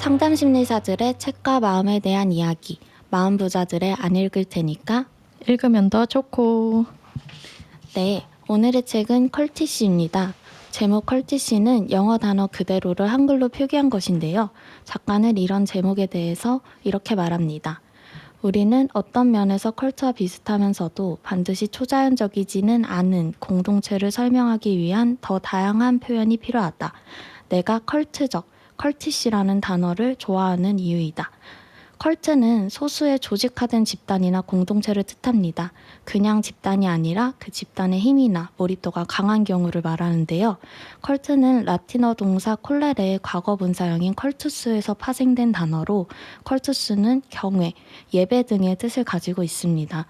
상담심리사들의 책과 마음에 대한 이야기, 마음 부자들의 안 읽을 테니까. 읽으면 더 좋고. 네, 오늘의 책은 컬티시입니다. 제목 컬티시는 영어 단어 그대로를 한글로 표기한 것인데요. 작가는 이런 제목에 대해서 이렇게 말합니다. 우리는 어떤 면에서 컬트와 비슷하면서도 반드시 초자연적이지는 않은 공동체를 설명하기 위한 더 다양한 표현이 필요하다. 내가 컬트적, 컬티시라는 단어를 좋아하는 이유이다. 컬트는 소수의 조직화된 집단이나 공동체를 뜻합니다. 그냥 집단이 아니라 그 집단의 힘이나 몰입도가 강한 경우를 말하는데요. 컬트는 라틴어 동사 콜레레의 과거 분사형인 컬투스에서 파생된 단어로 컬투스는 경외, 예배 등의 뜻을 가지고 있습니다.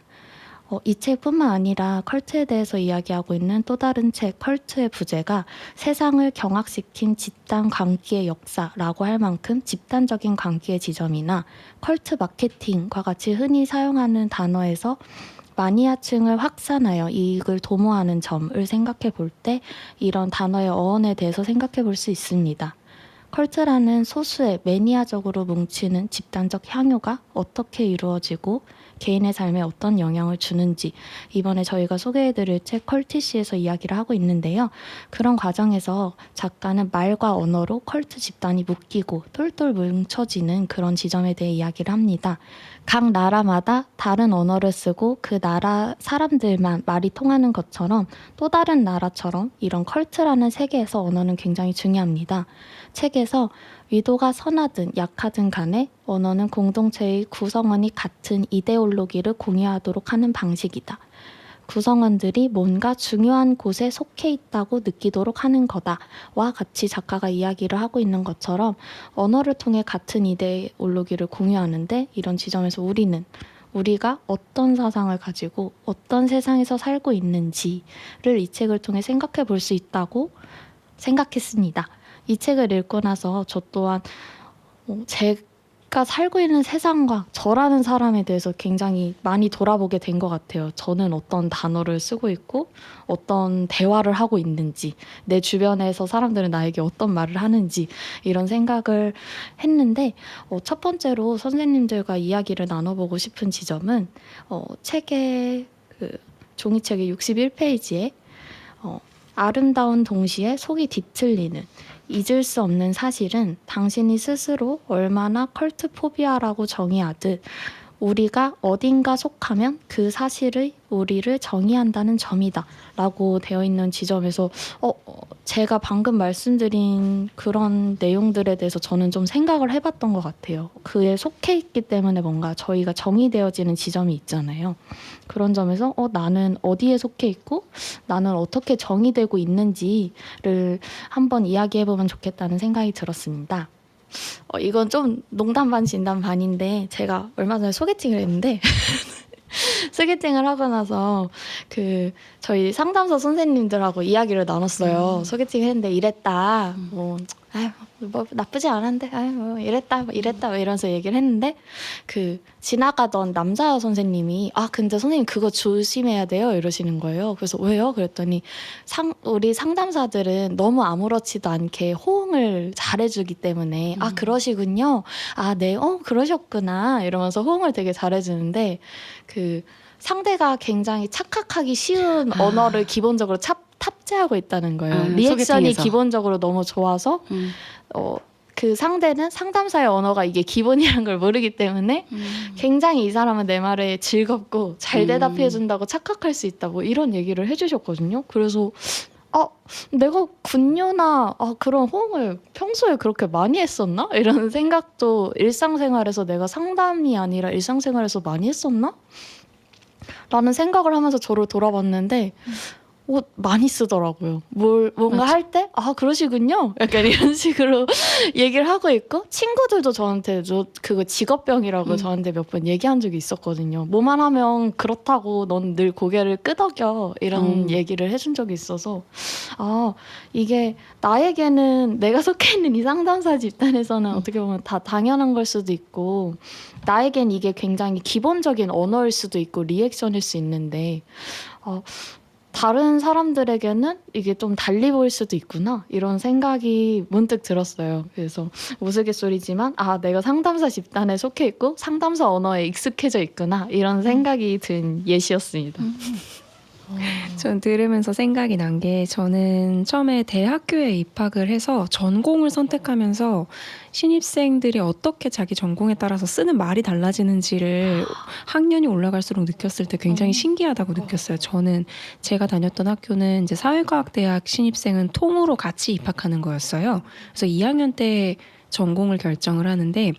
이 책뿐만 아니라 컬트에 대해서 이야기하고 있는 또 다른 책 컬트의 부제가 세상을 경악시킨 집단 광기의 역사라고 할 만큼 집단적인 광기의 지점이나 컬트 마케팅과 같이 흔히 사용하는 단어에서 마니아층을 확산하여 이익을 도모하는 점을 생각해 볼 때 이런 단어의 어원에 대해서 생각해 볼 수 있습니다. 컬트라는 소수의 매니아적으로 뭉치는 집단적 향유가 어떻게 이루어지고 개인의 삶에 어떤 영향을 주는지 이번에 저희가 소개해드릴 책 컬티시에서 이야기를 하고 있는데요. 그런 과정에서 작가는 말과 언어로 컬트 집단이 묶이고 똘똘 뭉쳐지는 그런 지점에 대해 이야기를 합니다. 각 나라마다 다른 언어를 쓰고 그 나라 사람들만 말이 통하는 것처럼 또 다른 나라처럼 이런 컬트라는 세계에서 언어는 굉장히 중요합니다. 책에서 위도가 선하든 약하든 간에 언어는 공동체의 구성원이 같은 이데올로기를 공유하도록 하는 방식이다. 구성원들이 뭔가 중요한 곳에 속해 있다고 느끼도록 하는 거다와 같이 작가가 이야기를 하고 있는 것처럼 언어를 통해 같은 이데올로기를 공유하는데 이런 지점에서 우리가 어떤 사상을 가지고 어떤 세상에서 살고 있는지를 이 책을 통해 생각해 볼 수 있다고 생각했습니다. 이 책을 읽고 나서 저 또한 제가 살고 있는 세상과 저라는 사람에 대해서 굉장히 많이 돌아보게 된 것 같아요. 저는 어떤 단어를 쓰고 있고 어떤 대화를 하고 있는지 내 주변에서 사람들은 나에게 어떤 말을 하는지 이런 생각을 했는데 첫 번째로 선생님들과 이야기를 나눠보고 싶은 지점은 책의 종이책의 61페이지에 아름다운 동시에 속이 뒤틀리는 잊을 수 없는 사실은 당신이 스스로 얼마나 컬트 포비아라고 정의하듯 우리가 어딘가 속하면 그 사실의 우리를 정의한다는 점이다 라고 되어 있는 지점에서 제가 방금 말씀드린 그런 내용들에 대해서 저는 좀 생각을 해봤던 것 같아요. 그에 속해 있기 때문에 뭔가 저희가 정의되어지는 지점이 있잖아요. 그런 점에서 나는 어디에 속해 있고 나는 어떻게 정의되고 있는지를 한번 이야기해보면 좋겠다는 생각이 들었습니다. 이건 좀 농담 반 진담 반인데 제가 얼마 전에 소개팅을 했는데 소개팅을 하고 나서 저희 상담소 선생님들하고 이야기를 나눴어요. 소개팅을 했는데 이랬다. 뭐 나쁘지 않은데 이랬다 이러면서 얘기를 했는데 지나가던 남자 선생님이 근데 선생님 그거 조심해야 돼요 이러시는 거예요. 그래서 왜요? 그랬더니 우리 상담사들은 너무 아무렇지도 않게 호응을 잘해주기 때문에 그러시군요. 네, 그러셨구나 이러면서 호응을 되게 잘해주는데 상대가 굉장히 착각하기 쉬운 언어를 기본적으로 탑재하고 있다는 거예요. 리액션이 소개팅에서. 기본적으로 너무 좋아서 그 상대는 상담사의 언어가 이게 기본이라는 걸 모르기 때문에 굉장히 이 사람은 내 말에 즐겁고 잘 대답해준다고 착각할 수 있다 뭐 이런 얘기를 해주셨거든요. 그래서 내가 군요나 그런 호응을 평소에 그렇게 많이 했었나? 이런 생각도 일상생활에서 내가 상담이 아니라 일상생활에서 많이 했었나? 라는 생각을 하면서 저를 돌아봤는데 많이 쓰더라고요. 뭔가 맞아. 할 때 그러시군요. 약간 이런 식으로 얘기를 하고 있고 친구들도 저한테 그거 직업병이라고 저한테 몇 번 얘기한 적이 있었거든요. 뭐만 하면 그렇다고 넌 늘 고개를 끄덕여 이런 얘기를 해준 적이 있어서 이게 나에게는 내가 속해 있는 이 상담사 집단에서는 어떻게 보면 다 당연한 걸 수도 있고 나에겐 이게 굉장히 기본적인 언어일 수도 있고 리액션일 수 있는데 다른 사람들에게는 이게 좀 달리 보일 수도 있구나 이런 생각이 문득 들었어요. 그래서 우스갯소리지만 내가 상담사 집단에 속해 있고 상담사 언어에 익숙해져 있구나 이런 생각이 든 예시였습니다. 전 들으면서 생각이 난 게 저는 처음에 대학교에 입학을 해서 전공을 선택하면서 신입생들이 어떻게 자기 전공에 따라서 쓰는 말이 달라지는지를 학년이 올라갈수록 느꼈을 때 굉장히 신기하다고 느꼈어요. 저는 제가 다녔던 학교는 이제 사회과학대학 신입생은 통으로 같이 입학하는 거였어요. 그래서 2학년 때 전공을 결정을 하는데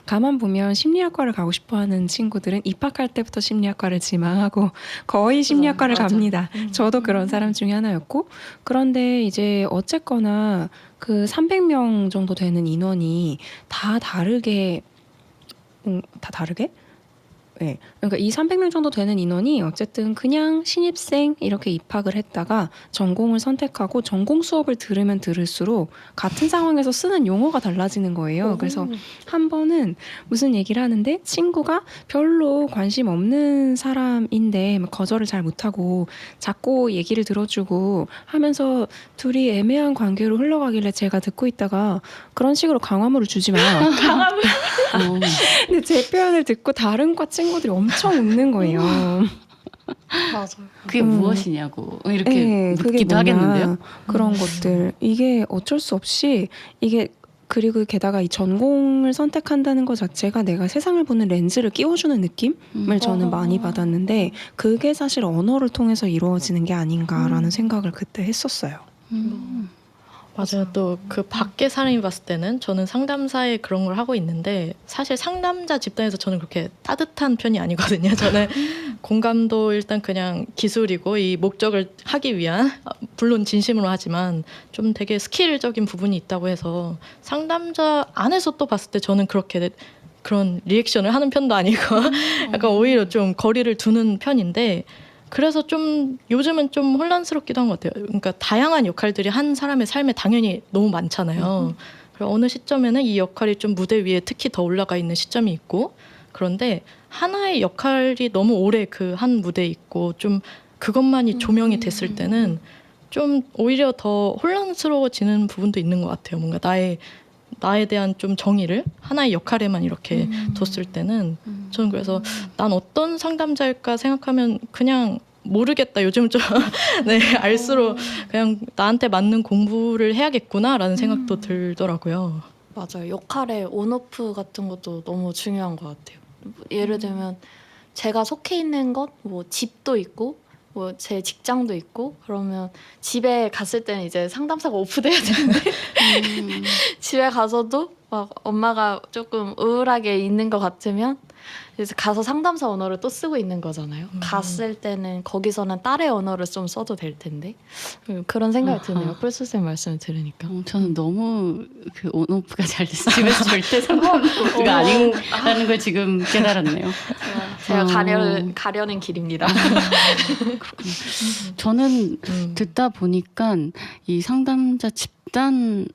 가만 보면 심리학과를 가고 싶어하는 친구들은 입학할 때부터 심리학과를 지망하고 거의 심리학과를 맞아. 갑니다. 저도 그런 사람 중에 하나였고 그런데 이제 어쨌거나 그 300명 정도 되는 인원이 다 다르게 네. 그러니까 이 300명 정도 되는 인원이 어쨌든 그냥 신입생 이렇게 입학을 했다가 전공을 선택하고 전공 수업을 들으면 들을수록 같은 상황에서 쓰는 용어가 달라지는 거예요. 그래서 한 번은 무슨 얘기를 하는데 친구가 별로 관심 없는 사람인데 거절을 잘 못하고 자꾸 얘기를 들어주고 하면서 둘이 애매한 관계로 흘러가길래 제가 듣고 있다가 그런 식으로 강화물을 주지 마요. 근데 제 표현을 듣고 다른 과 친구들이 엄청 웃는 거예요. 맞아요. 그게 무엇이냐고 이렇게 네, 그게 묻기도 뭐냐, 하겠는데요. 그런 것들. 이게 어쩔 수 없이 이게 그리고 게다가 이 전공을 선택한다는 것 자체가 내가 세상을 보는 렌즈를 끼워주는 느낌을 저는 많이 받았는데 그게 사실 언어를 통해서 이루어지는 게 아닌가라는 생각을 그때 했었어요. 맞아요. 또 그 밖에 사람이 봤을 때는 저는 상담사에 그런 걸 하고 있는데 사실 상담자 집단에서 저는 그렇게 따뜻한 편이 아니거든요. 저는 공감도 일단 그냥 기술이고 이 목적을 하기 위한 물론 진심으로 하지만 좀 되게 스킬적인 부분이 있다고 해서 상담자 안에서 또 봤을 때 저는 그렇게 그런 리액션을 하는 편도 아니고 약간 오히려 좀 거리를 두는 편인데 그래서 좀 요즘은 좀 혼란스럽기도 한 것 같아요. 그러니까 다양한 역할들이 한 사람의 삶에 당연히 너무 많잖아요. 그리고 어느 시점에는 이 역할이 좀 무대 위에 특히 더 올라가 있는 시점이 있고 그런데 하나의 역할이 너무 오래 그 한 무대에 있고 좀 그것만이 조명이 됐을 때는 좀 오히려 더 혼란스러워지는 부분도 있는 것 같아요. 뭔가 나에 대한 좀 정의를 하나의 역할에만 이렇게 뒀을 때는 저는 그래서 난 어떤 상담자일까 생각하면 그냥 모르겠다. 요즘 좀 네, 알수록 그냥 나한테 맞는 공부를 해야겠구나라는 생각도 들더라고요. 맞아요. 역할의 온오프 같은 것도 너무 중요한 것 같아요. 예를 들면 제가 속해 있는 것, 뭐 집도 있고, 뭐 제 직장도 있고, 그러면 집에 갔을 때는 이제 상담사가 오프돼야 되는데 집에 가서도 막 엄마가 조금 우울하게 있는 것 같으면 그래서 가서 상담사 언어를 또 쓰고 있는 거잖아요. 갔을 때는 거기서는 딸의 언어를 좀 써도 될 텐데 그런 생각이 드네요. 뿔수쌤 말씀을 들으니까. 저는 너무 그 온오프가 잘 돼서 집에서 절대 상관없는 오프가 아니라는 걸 지금 깨달았네요. 제가 가려는 길입니다. 저는 듣다 보니까 이 상담자 집단에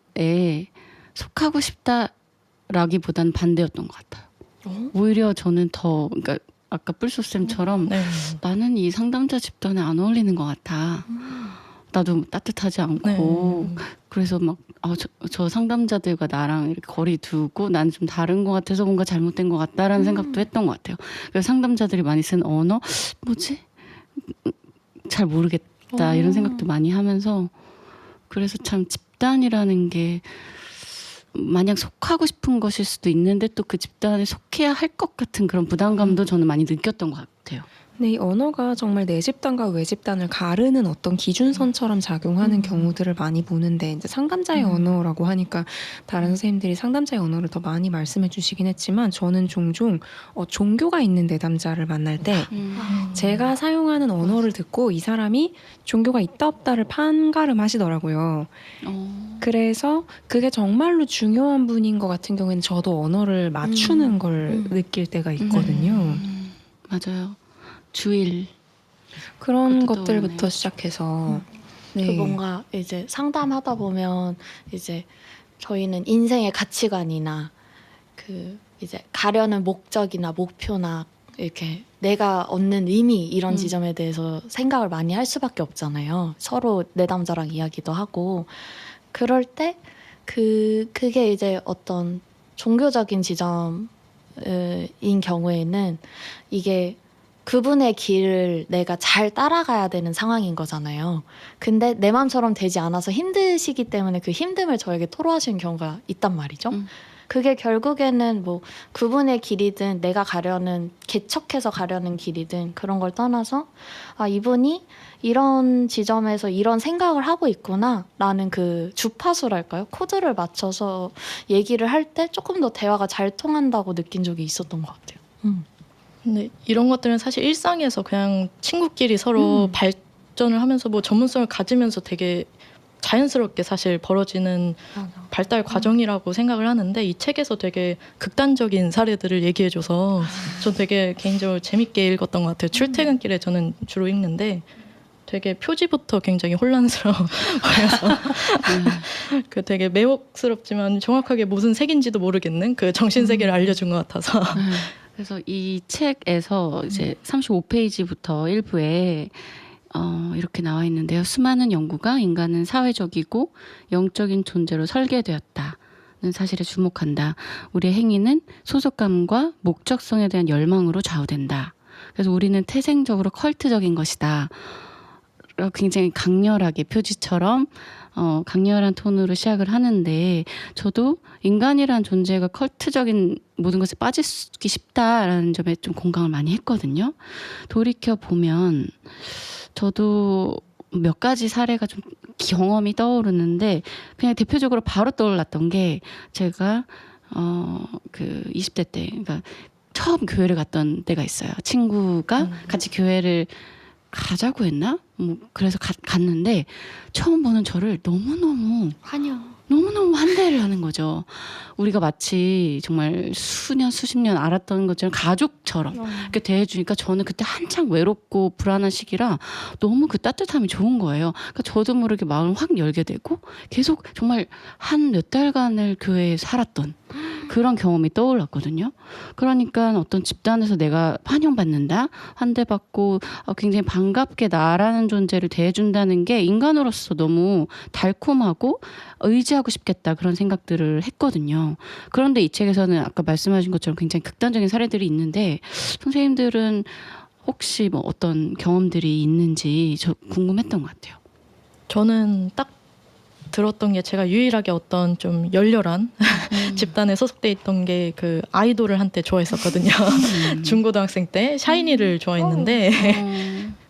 속하고 싶다라기보단 반대였던 것 같아요. 오히려 저는 더 그러니까 아까 뿔소쌤처럼 네. 나는 이 상담자 집단에 안 어울리는 것 같아. 나도 따뜻하지 않고 그래서 막 저 상담자들과 나랑 이렇게 거리 두고 난 좀 다른 것 같아서 뭔가 잘못된 것 같다라는 생각도 했던 것 같아요. 그래서 상담자들이 많이 쓰는 언어 뭐지? 잘 모르겠다 이런 생각도 많이 하면서 그래서 참 집단이라는 게 마냥 속하고 싶은 것일 수도 있는데 또 그 집단에 속해야 할 것 같은 그런 부담감도 저는 많이 느꼈던 것 같아요. 네, 이 언어가 정말 내 집단과 외 집단을 가르는 어떤 기준선처럼 작용하는 경우들을 많이 보는데 이제 상담자의 언어라고 하니까 다른 선생님들이 상담자의 언어를 더 많이 말씀해 주시긴 했지만 저는 종종 종교가 있는 내담자를 만날 때 제가 사용하는 언어를 듣고 이 사람이 종교가 있다 없다를 판가름 하시더라고요. 그래서 그게 정말로 중요한 분인 것 같은 경우에는 저도 언어를 맞추는 걸 느낄 때가 있거든요. 맞아요. 주일 그런 그것도 것들부터 떠오르네요. 시작해서 그 뭔가 이제 상담하다 보면 이제 저희는 인생의 가치관이나 그 이제 가려는 목적이나 목표나 이렇게 내가 얻는 의미 이런 음. 지점에 대해서 생각을 많이 할 수밖에 없잖아요. 서로 내담자랑 이야기도 하고 그럴 때 그게 이제 어떤 종교적인 지점인 경우에는 이게 그분의 길을 내가 잘 따라가야 되는 상황인 거잖아요. 근데 내 마음처럼 되지 않아서 힘드시기 때문에 그 힘듦을 저에게 토로하시는 경우가 있단 말이죠. 그게 결국에는 뭐 그분의 길이든 내가 가려는 개척해서 가려는 길이든 그런 걸 떠나서 아 이분이 이런 지점에서 이런 생각을 하고 있구나라는 그 주파수랄까요? 코드를 맞춰서 얘기를 할 때 조금 더 대화가 잘 통한다고 느낀 적이 있었던 것 같아요. 근데 이런 것들은 사실 일상에서 그냥 친구끼리 서로 발전을 하면서 뭐 전문성을 가지면서 되게 자연스럽게 사실 벌어지는 발달 과정이라고 생각을 하는데 이 책에서 되게 극단적인 사례들을 얘기해줘서 전 되게 개인적으로 재밌게 읽었던 것 같아요. 출퇴근길에 저는 주로 읽는데 되게 표지부터 굉장히 혼란스러워 보여서 그 되게 매혹스럽지만 정확하게 무슨 색인지도 모르겠는 그 정신세계를 알려준 것 같아서 그래서 이 책에서 이제 35페이지부터 일부에 이렇게 나와 있는데요. 수많은 연구가 인간은 사회적이고 영적인 존재로 설계되었다는 사실에 주목한다. 우리의 행위는 소속감과 목적성에 대한 열망으로 좌우된다. 그래서 우리는 태생적으로 컬트적인 것이다. 굉장히 강렬하게 표지처럼 강렬한 톤으로 시작을 하는데 저도 인간이란 존재가 컬트적인 모든 것에 빠지기 쉽다라는 점에 좀 공감을 많이 했거든요. 돌이켜 보면 저도 몇 가지 사례가 좀 경험이 떠오르는데 그냥 대표적으로 바로 떠올랐던 게 제가 그 20대 때 그러니까 처음 교회를 갔던 때가 있어요. 친구가 같이 교회를 가자고 했나? 뭐 그래서 갔는데 처음 보는 저를 너무너무 환대를 하는 거죠. 우리가 마치 정말 수년 수십 년 알았던 것처럼 가족처럼 이렇게 대해주니까 저는 그때 한창 외롭고 불안한 시기라 너무 그 따뜻함이 좋은 거예요. 그러니까 저도 모르게 마음을 확 열게 되고 계속 정말 한 몇 달간을 교회에 살았던 그런 경험이 떠올랐거든요. 그러니까 어떤 집단에서 내가 환영받는다, 환대받고 굉장히 반갑게 나라는 존재를 대해준다는 게 인간으로서 너무 달콤하고 의지하고 싶겠다 그런 생각들을 했거든요. 그런데 이 책에서는 아까 말씀하신 것처럼 굉장히 극단적인 사례들이 있는데 선생님들은 혹시 뭐 어떤 경험들이 있는지 저 궁금했던 것 같아요. 저는 딱 들었던 게 제가 유일하게 어떤 좀 열렬한 집단에 소속돼 있던 게 그 아이돌을 한때 좋아했었거든요. 중고등학생 때 샤이니를 좋아했는데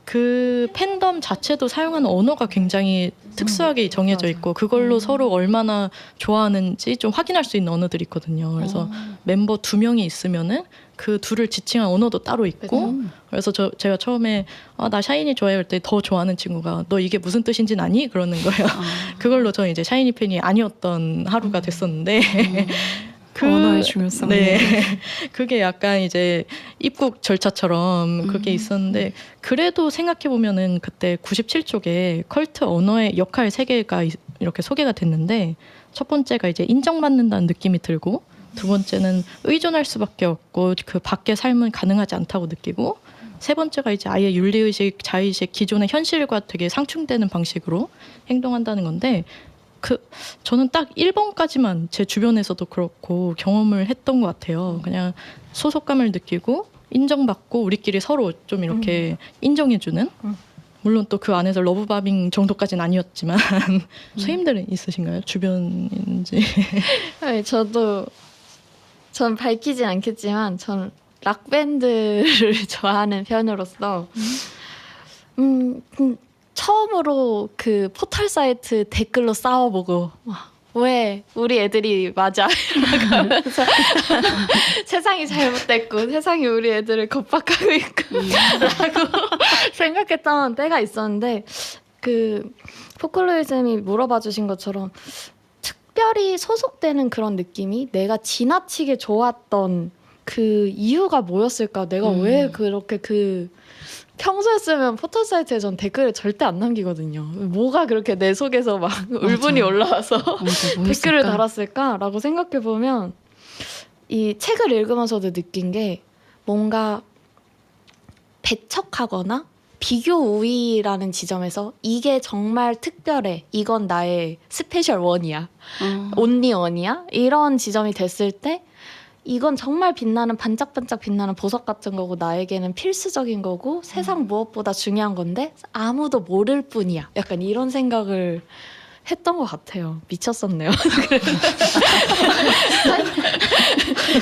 그 팬덤 자체도 사용하는 언어가 굉장히 특수하게 정해져 있고 그걸로 서로 얼마나 좋아하는지 좀 확인할 수 있는 언어들이 있거든요. 그래서 멤버 2명이 있으면은 그 둘을 지칭한 언어도 따로 있고 그래서 제가 처음에 나 샤이니 좋아해 할 때 더 좋아하는 친구가 너 이게 무슨 뜻인지는 아니? 그러는 거예요. 그걸로 저는 이제 샤이니 팬이 아니었던 하루가 됐었는데 언어의 중요성. 네. 그게 약간 이제 입국 절차처럼 그게 있었는데 그래도 생각해 보면은 그때 97쪽에 컬트 언어의 역할 3개가 이렇게 소개가 됐는데 첫 번째가 이제 인정받는다는 느낌이 들고 두 번째는 의존할 수밖에 없고 그 밖의 삶은 가능하지 않다고 느끼고 세 번째가 이제 아예 윤리의식, 자의식, 기존의 현실과 되게 상충되는 방식으로 행동한다는 건데 저는 딱 1번까지만 제 주변에서도 그렇고 경험을 했던 것 같아요. 그냥 소속감을 느끼고 인정받고 우리끼리 서로 좀 이렇게 인정해주는 물론 또 그 안에서 러브바빙 정도까지는 아니었지만 선생님들은 있으신가요? 주변인지. 네, 전 밝히진 않겠지만 전 락밴드를 좋아하는 편으로서 처음으로 그 포털 사이트 댓글로 싸워보고 왜 우리 애들이 맞아 이러고 하면서 세상이 잘못됐고 세상이 우리 애들을 겁박하고 있고 라고 생각했던 때가 있었는데 그 포클로이즘이 물어봐 주신 것처럼 특별히 소속되는 그런 느낌이 내가 지나치게 좋았던 그 이유가 뭐였을까? 내가 왜 그렇게 평소였으면 포털 사이트에 전 댓글을 절대 안 남기거든요. 뭐가 그렇게 내 속에서 막 울분이 올라와서 댓글을 달았을까라고 생각해 보면 이 책을 읽으면서도 느낀 게 뭔가 배척하거나 비교 우위라는 지점에서 이게 정말 특별해. 이건 나의 스페셜 원이야. 온리 원이야. 이런 지점이 됐을 때 이건 정말 빛나는 반짝반짝 빛나는 보석 같은 거고 나에게는 필수적인 거고 세상 무엇보다 중요한 건데 아무도 모를 뿐이야. 약간 이런 생각을 했던 것 같아요. 미쳤었네요.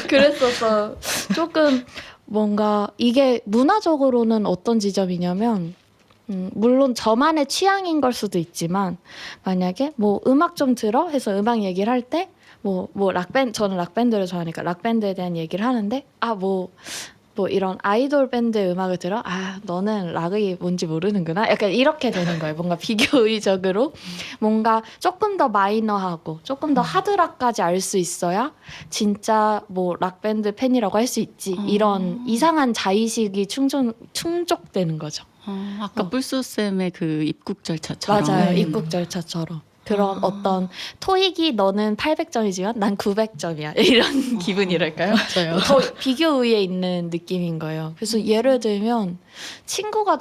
그랬어서 조금 뭔가 이게 문화적으로는 어떤 지점이냐면 물론 저만의 취향인 걸 수도 있지만 만약에 뭐 음악 좀 들어 해서 음악 얘기를 할 때 뭐 락밴드 저는 락밴드를 좋아하니까 락밴드에 대한 얘기를 하는데 뭐 이런 아이돌 밴드의 음악을 들어 너는 락이 뭔지 모르는구나 약간 이렇게 되는 거예요. 뭔가 비교의적으로 뭔가 조금 더 마이너하고 조금 더 하드락까지 알 수 있어야 진짜 뭐 락밴드 팬이라고 할 수 있지. 이런 이상한 자의식이 충족되는 거죠. 아까 뿔소쌤의 그 입국 절차처럼. 맞아요. 입국 절차처럼. 그런 어떤 토익이 너는 800점이지만 난 900점이야. 이런 기분이랄까요? 맞아요. 더 비교 우위에 있는 느낌인 거예요. 그래서 예를 들면 친구가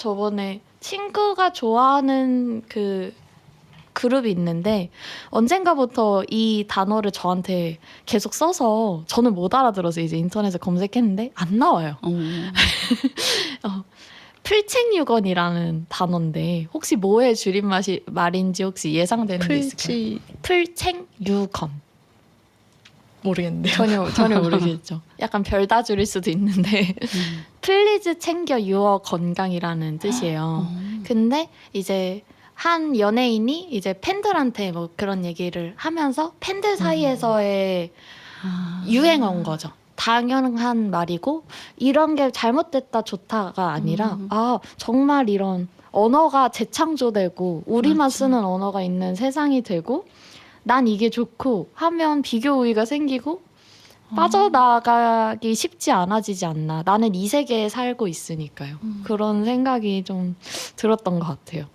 좋아하는 그 그룹이 있는데 언젠가부터 이 단어를 저한테 계속 써서 저는 못 알아들어서 이제 인터넷에 검색했는데 안 나와요. 풀챙유건이라는 단어인데 혹시 뭐의 말인지 혹시 예상되는 게 있을까요? 풀챙유건. 모르겠는데요. 전혀 모르겠죠. 약간 별다줄일 수도 있는데 플리즈 챙겨 유어 건강이라는 뜻이에요. 근데 이제 한 연예인이 이제 팬들한테 뭐 그런 얘기를 하면서 팬들 사이에서의 유행어인 거죠. 당연한 말이고 이런 게 잘못됐다 좋다가 아니라 정말 이런 언어가 재창조되고 우리만 맞아. 쓰는 언어가 있는 세상이 되고 난 이게 좋고 하면 비교 우위가 생기고 빠져나가기 쉽지 않아지지 않나. 나는 이 세계에 살고 있으니까요. 그런 생각이 좀 들었던 것 같아요.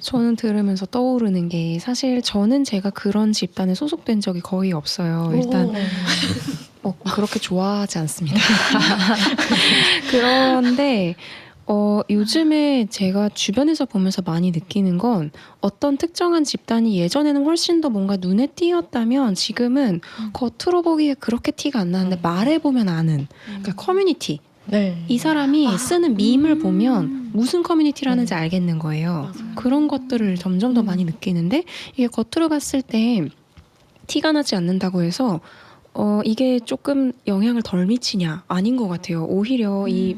저는 들으면서 떠오르는 게 사실 저는 제가 그런 집단에 소속된 적이 거의 없어요. 일단 그렇게 좋아하지 않습니다. 그런데 요즘에 제가 주변에서 보면서 많이 느끼는 건 어떤 특정한 집단이 예전에는 훨씬 더 뭔가 눈에 띄었다면 지금은 겉으로 보기에 그렇게 티가 안 나는데 말해보면 아는 그러니까 커뮤니티. 네. 이 사람이 쓰는 밈을 보면 무슨 커뮤니티라는지 알겠는 거예요. 맞아요. 그런 것들을 점점 더 많이 느끼는데 이게 겉으로 봤을 때 티가 나지 않는다고 해서 이게 조금 영향을 덜 미치냐? 아닌 것 같아요. 오히려 이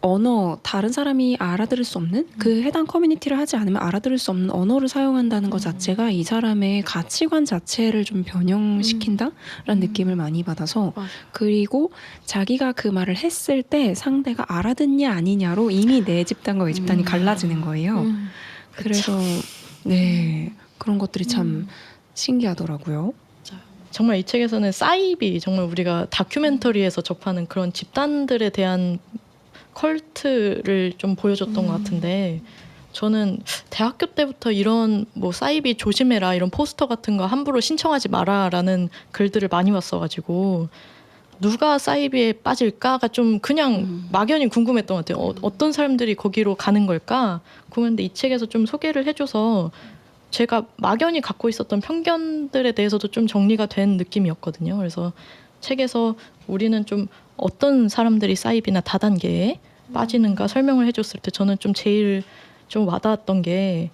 언어, 다른 사람이 알아들을 수 없는 그 해당 커뮤니티를 하지 않으면 알아들을 수 없는 언어를 사용한다는 것 자체가 이 사람의 가치관 자체를 좀 변형시킨다라는 느낌을 많이 받아서 맞아요. 그리고 자기가 그 말을 했을 때 상대가 알아듣냐 아니냐로 이미 내 집단과 외 집단이 갈라지는 거예요. 그래서 네 그런 것들이 참 신기하더라고요. 정말 이 책에서는 사이비 정말 우리가 다큐멘터리에서 접하는 그런 집단들에 대한 컬트를 좀 보여줬던 것 같은데 저는 대학교 때부터 이런 뭐 사이비 조심해라 이런 포스터 같은 거 함부로 신청하지 마라라는 글들을 많이 봤어가지고 누가 사이비에 빠질까가 좀 그냥 막연히 궁금했던 것 같아요. 어떤 사람들이 거기로 가는 걸까 궁금했는데 이 책에서 좀 소개를 해줘서 제가 막연히 갖고 있었던 편견들에 대해서도 좀 정리가 된 느낌이었거든요. 그래서 책에서 우리는 좀 어떤 사람들이 사이비나 다단계에 빠지는가 설명을 해줬을 때 저는 좀 제일 좀 와닿았던 게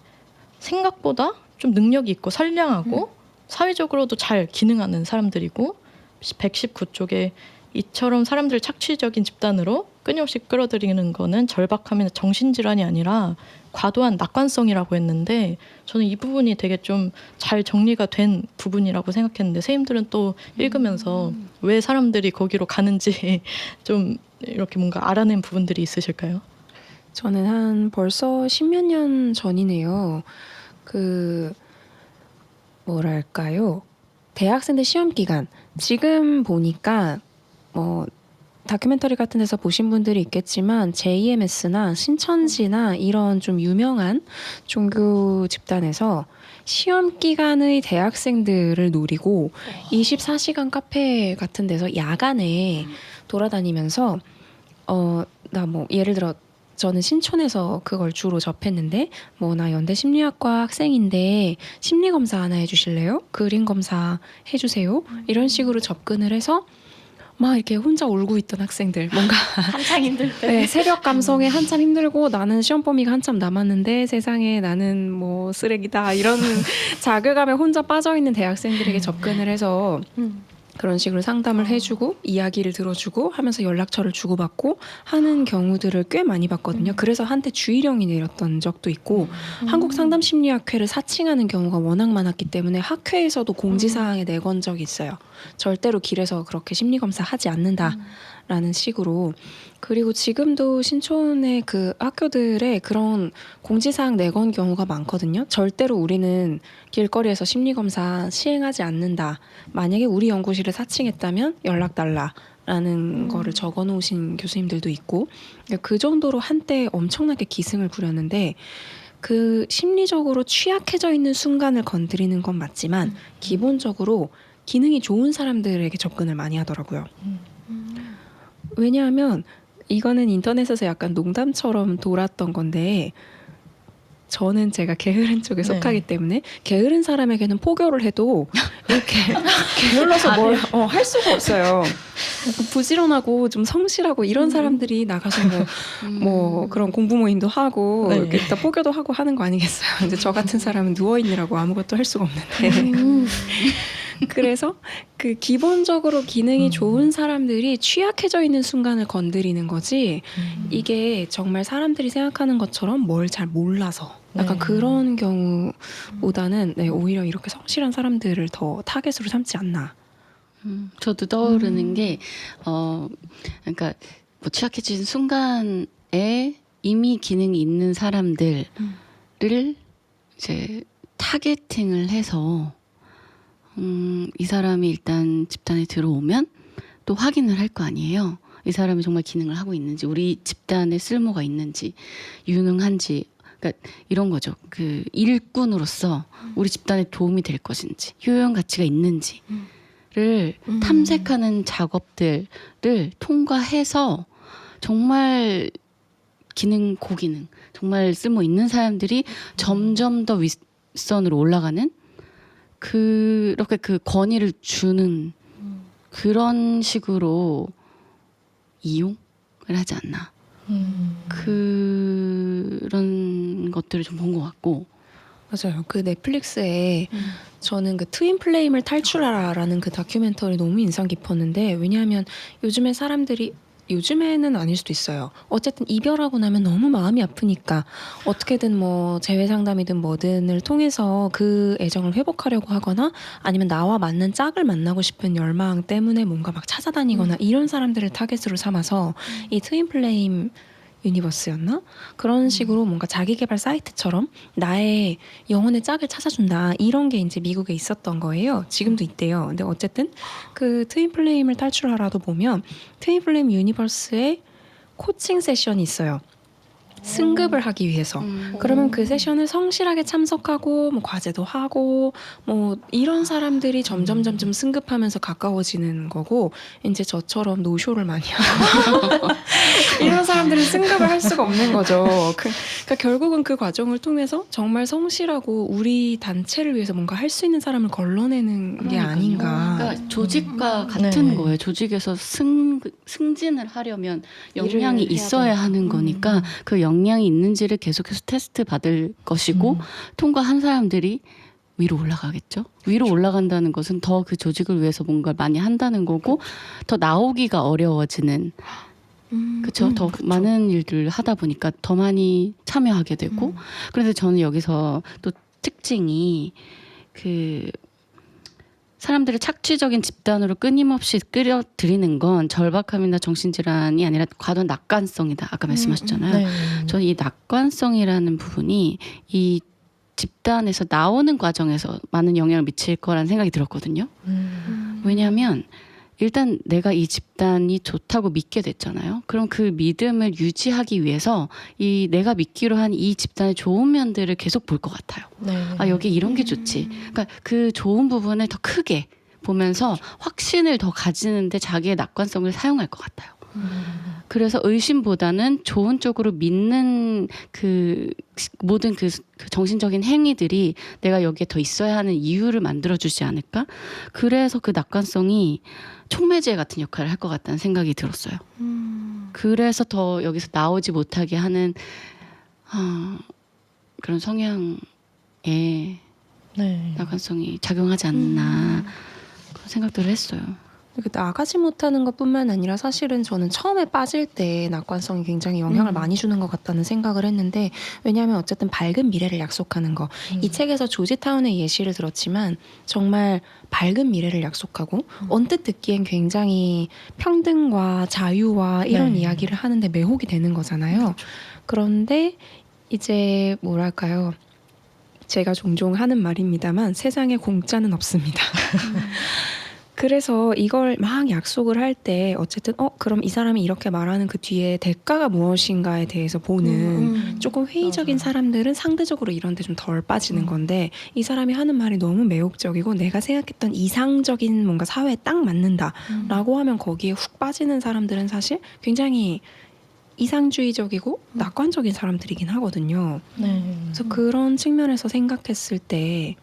생각보다 좀 능력이 있고 선량하고 사회적으로도 잘 기능하는 사람들이고 119쪽에 이처럼 사람들을 착취적인 집단으로 끊임없이 끌어들이는 거는 절박함이나 정신질환이 아니라 과도한 낙관성이라고 했는데 저는 이 부분이 되게 좀 잘 정리가 된 부분이라고 생각했는데 선생님들은 또 읽으면서 왜 사람들이 거기로 가는지 좀 이렇게 뭔가 알아낸 부분들이 있으실까요? 저는 한 벌써 십몇 년 전이네요. 뭐랄까요? 대학생들 시험 기간. 지금 보니까 다큐멘터리 같은 데서 보신 분들이 있겠지만 JMS나 신천지나 이런 좀 유명한 종교 집단에서 시험 기간의 대학생들을 노리고 24시간 카페 같은 데서 야간에 돌아다니면서 나 뭐 예를 들어 저는 신촌에서 그걸 주로 접했는데 뭐 나 연대 심리학과 학생인데 심리 검사 하나 해주실래요? 그림 검사 해주세요. 이런 식으로 접근을 해서 막 이렇게 혼자 울고 있던 학생들 뭔가 한창 힘들 때. 네, 새벽 감성에 한참 힘들고 나는 시험 범위가 한참 남았는데 세상에 나는 뭐 쓰레기다 이런 자괴감에 혼자 빠져있는 대학생들에게 접근을 해서 그런 식으로 상담을 해주고 이야기를 들어주고 하면서 연락처를 주고받고 하는 경우들을 꽤 많이 봤거든요. 그래서 한때 주의령이 내렸던 적도 있고 한국상담심리학회를 사칭하는 경우가 워낙 많았기 때문에 학회에서도 공지사항에 내건 적이 있어요. 절대로 길에서 그렇게 심리검사 하지 않는다라는 식으로. 그리고 지금도 신촌의 그 학교들에 그런 공지사항 내건 경우가 많거든요. 절대로 우리는 길거리에서 심리검사 시행하지 않는다. 만약에 우리 연구실을 사칭했다면 연락 달라라는 거를 적어 놓으신 교수님들도 있고, 그 정도로 한때 엄청나게 기승을 부렸는데 그 심리적으로 취약해져 있는 순간을 건드리는 건 맞지만 기본적으로 기능이 좋은 사람들에게 접근을 많이 하더라고요. 왜냐하면 이거는 인터넷에서 약간 농담처럼 돌았던 건데 저는 제가 게으른 쪽에 속하기 때문에 게으른 사람에게는 포교를 해도 이렇게 게을러서 뭘 할 수가 없어요. 부지런하고 좀 성실하고 이런 사람들이 나가서 뭐 그런 공부 모임도 하고 이렇게 일단 포교도 하고 하는 거 아니겠어요. 근데 저 같은 사람은 누워 있느라고 아무것도 할 수가 없는데 그래서 그 기본적으로 기능이 좋은 사람들이 취약해져 있는 순간을 건드리는 거지 이게 정말 사람들이 생각하는 것처럼 뭘 잘 몰라서 약간 그런 경우보다는 오히려 이렇게 성실한 사람들을 더 타겟으로 삼지 않나. 저도 떠오르는 게 그러니까 뭐 취약해진 순간에 이미 기능이 있는 사람들을 이제 타겟팅을 해서 이 사람이 일단 집단에 들어오면 또 확인을 할 거 아니에요. 이 사람이 정말 기능을 하고 있는지, 우리 집단에 쓸모가 있는지, 유능한지, 그러니까 이런 거죠. 그 일꾼으로서 우리 집단에 도움이 될 것인지, 효용 가치가 있는지를 탐색하는 작업들을 통과해서 정말 기능, 고기능, 정말 쓸모 있는 사람들이 점점 더 윗선으로 올라가는 그렇게 그 권위를 주는 그런 식으로 이용을 하지 않나. 그런 것들을 좀 본 것 같고. 맞아요. 그 넷플릭스에 저는 그 트윈 플레임을 탈출하라라는 그 다큐멘터리 너무 인상 깊었는데 왜냐하면 요즘에 사람들이 요즘에는 아닐 수도 있어요. 어쨌든 이별하고 나면 너무 마음이 아프니까 어떻게든 뭐 재회 상담이든 뭐든을 통해서 그 애정을 회복하려고 하거나 아니면 나와 맞는 짝을 만나고 싶은 열망 때문에 뭔가 막 찾아다니거나 이런 사람들을 타겟으로 삼아서 이 트윈 플레임 유니버스였나? 그런 식으로 뭔가 자기계발 사이트처럼 나의 영혼의 짝을 찾아준다 이런 게 이제 미국에 있었던 거예요. 지금도 있대요. 근데 어쨌든 그 트윈 플레임을 탈출하라도 보면 트윈 플레임 유니버스에 코칭 세션이 있어요. 승급을 하기 위해서. 그러면 그 세션을 성실하게 참석하고 뭐 과제도 하고 뭐 이런 사람들이 점점 승급하면서 가까워지는 거고 이제 저처럼 노쇼를 많이 하고 이런 사람들은 승급을 할 수가 없는 거죠. 그러니까 결국은 그 과정을 통해서 정말 성실하고 우리 단체를 위해서 뭔가 할 수 있는 사람을 걸러내는 게 아닌가. 그러니까 조직과 같은 거예요. 조직에서 승진을 하려면 역량이 있어야 하는 거니까 그 역량이 있는지를 계속해서 테스트 받을 것이고 통과한 사람들이 위로 올라가겠죠. 위로 올라간다는 것은 더 그 조직을 위해서 뭔가 많이 한다는 거고 더 나오기가 어려워지는 그렇죠. 더 많은 일들을 하다 보니까 더 많이 참여하게 되고 그런데 저는 여기서 또 특징이 그 사람들을 착취적인 집단으로 끊임없이 끌어들이는 건 절박함이나 정신질환이 아니라 과도한 낙관성이다. 아까 말씀하셨잖아요. 저는 이 낙관성이라는 부분이 이 집단에서 나오는 과정에서 많은 영향을 미칠 거라는 생각이 들었거든요. 왜냐하면 일단 내가 이 집단이 좋다고 믿게 됐잖아요. 그럼 그 믿음을 유지하기 위해서 이 내가 믿기로 한 이 집단의 좋은 면들을 계속 볼 것 같아요. 아, 여기 이런 게 좋지. 그러니까 그 좋은 부분을 더 크게 보면서 확신을 더 가지는데 자기의 낙관성을 사용할 것 같아요. 그래서 의심보다는 좋은 쪽으로 믿는 그 모든 그 정신적인 행위들이 내가 여기에 더 있어야 하는 이유를 만들어주지 않을까? 그래서 그 낙관성이 촉매제 같은 역할을 할 것 같다는 생각이 들었어요. 그래서 더 여기서 나오지 못하게 하는 그런 성향에 네. 낙관성이 작용하지 않나 그런 생각들을 했어요. 그 나가지 못하는 것뿐만 아니라 사실은 저는 처음에 빠질 때 낙관성이 굉장히 영향을 많이 주는 것 같다는 생각을 했는데, 왜냐하면 어쨌든 밝은 미래를 약속하는 거, 이 책에서 조지타운의 예시를 들었지만 정말 밝은 미래를 약속하고 언뜻 듣기엔 굉장히 평등과 자유와 이런 네. 이야기를 하는데 매혹이 되는 거잖아요. 그런데 이제 뭐랄까요, 제가 종종 하는 말입니다만 세상에 공짜는 없습니다. 그래서 이걸 막 약속을 할 때 어쨌든 그럼 이 사람이 이렇게 말하는 그 뒤에 대가가 무엇인가에 대해서 보는 조금 회의적인 맞아요. 사람들은 상대적으로 이런 데 좀 덜 빠지는 건데, 이 사람이 하는 말이 너무 매혹적이고 내가 생각했던 이상적인 뭔가 사회에 딱 맞는다라고 하면 거기에 훅 빠지는 사람들은 사실 굉장히 이상주의적이고 낙관적인 사람들이긴 하거든요. 네. 그래서 그런 측면에서 생각했을 때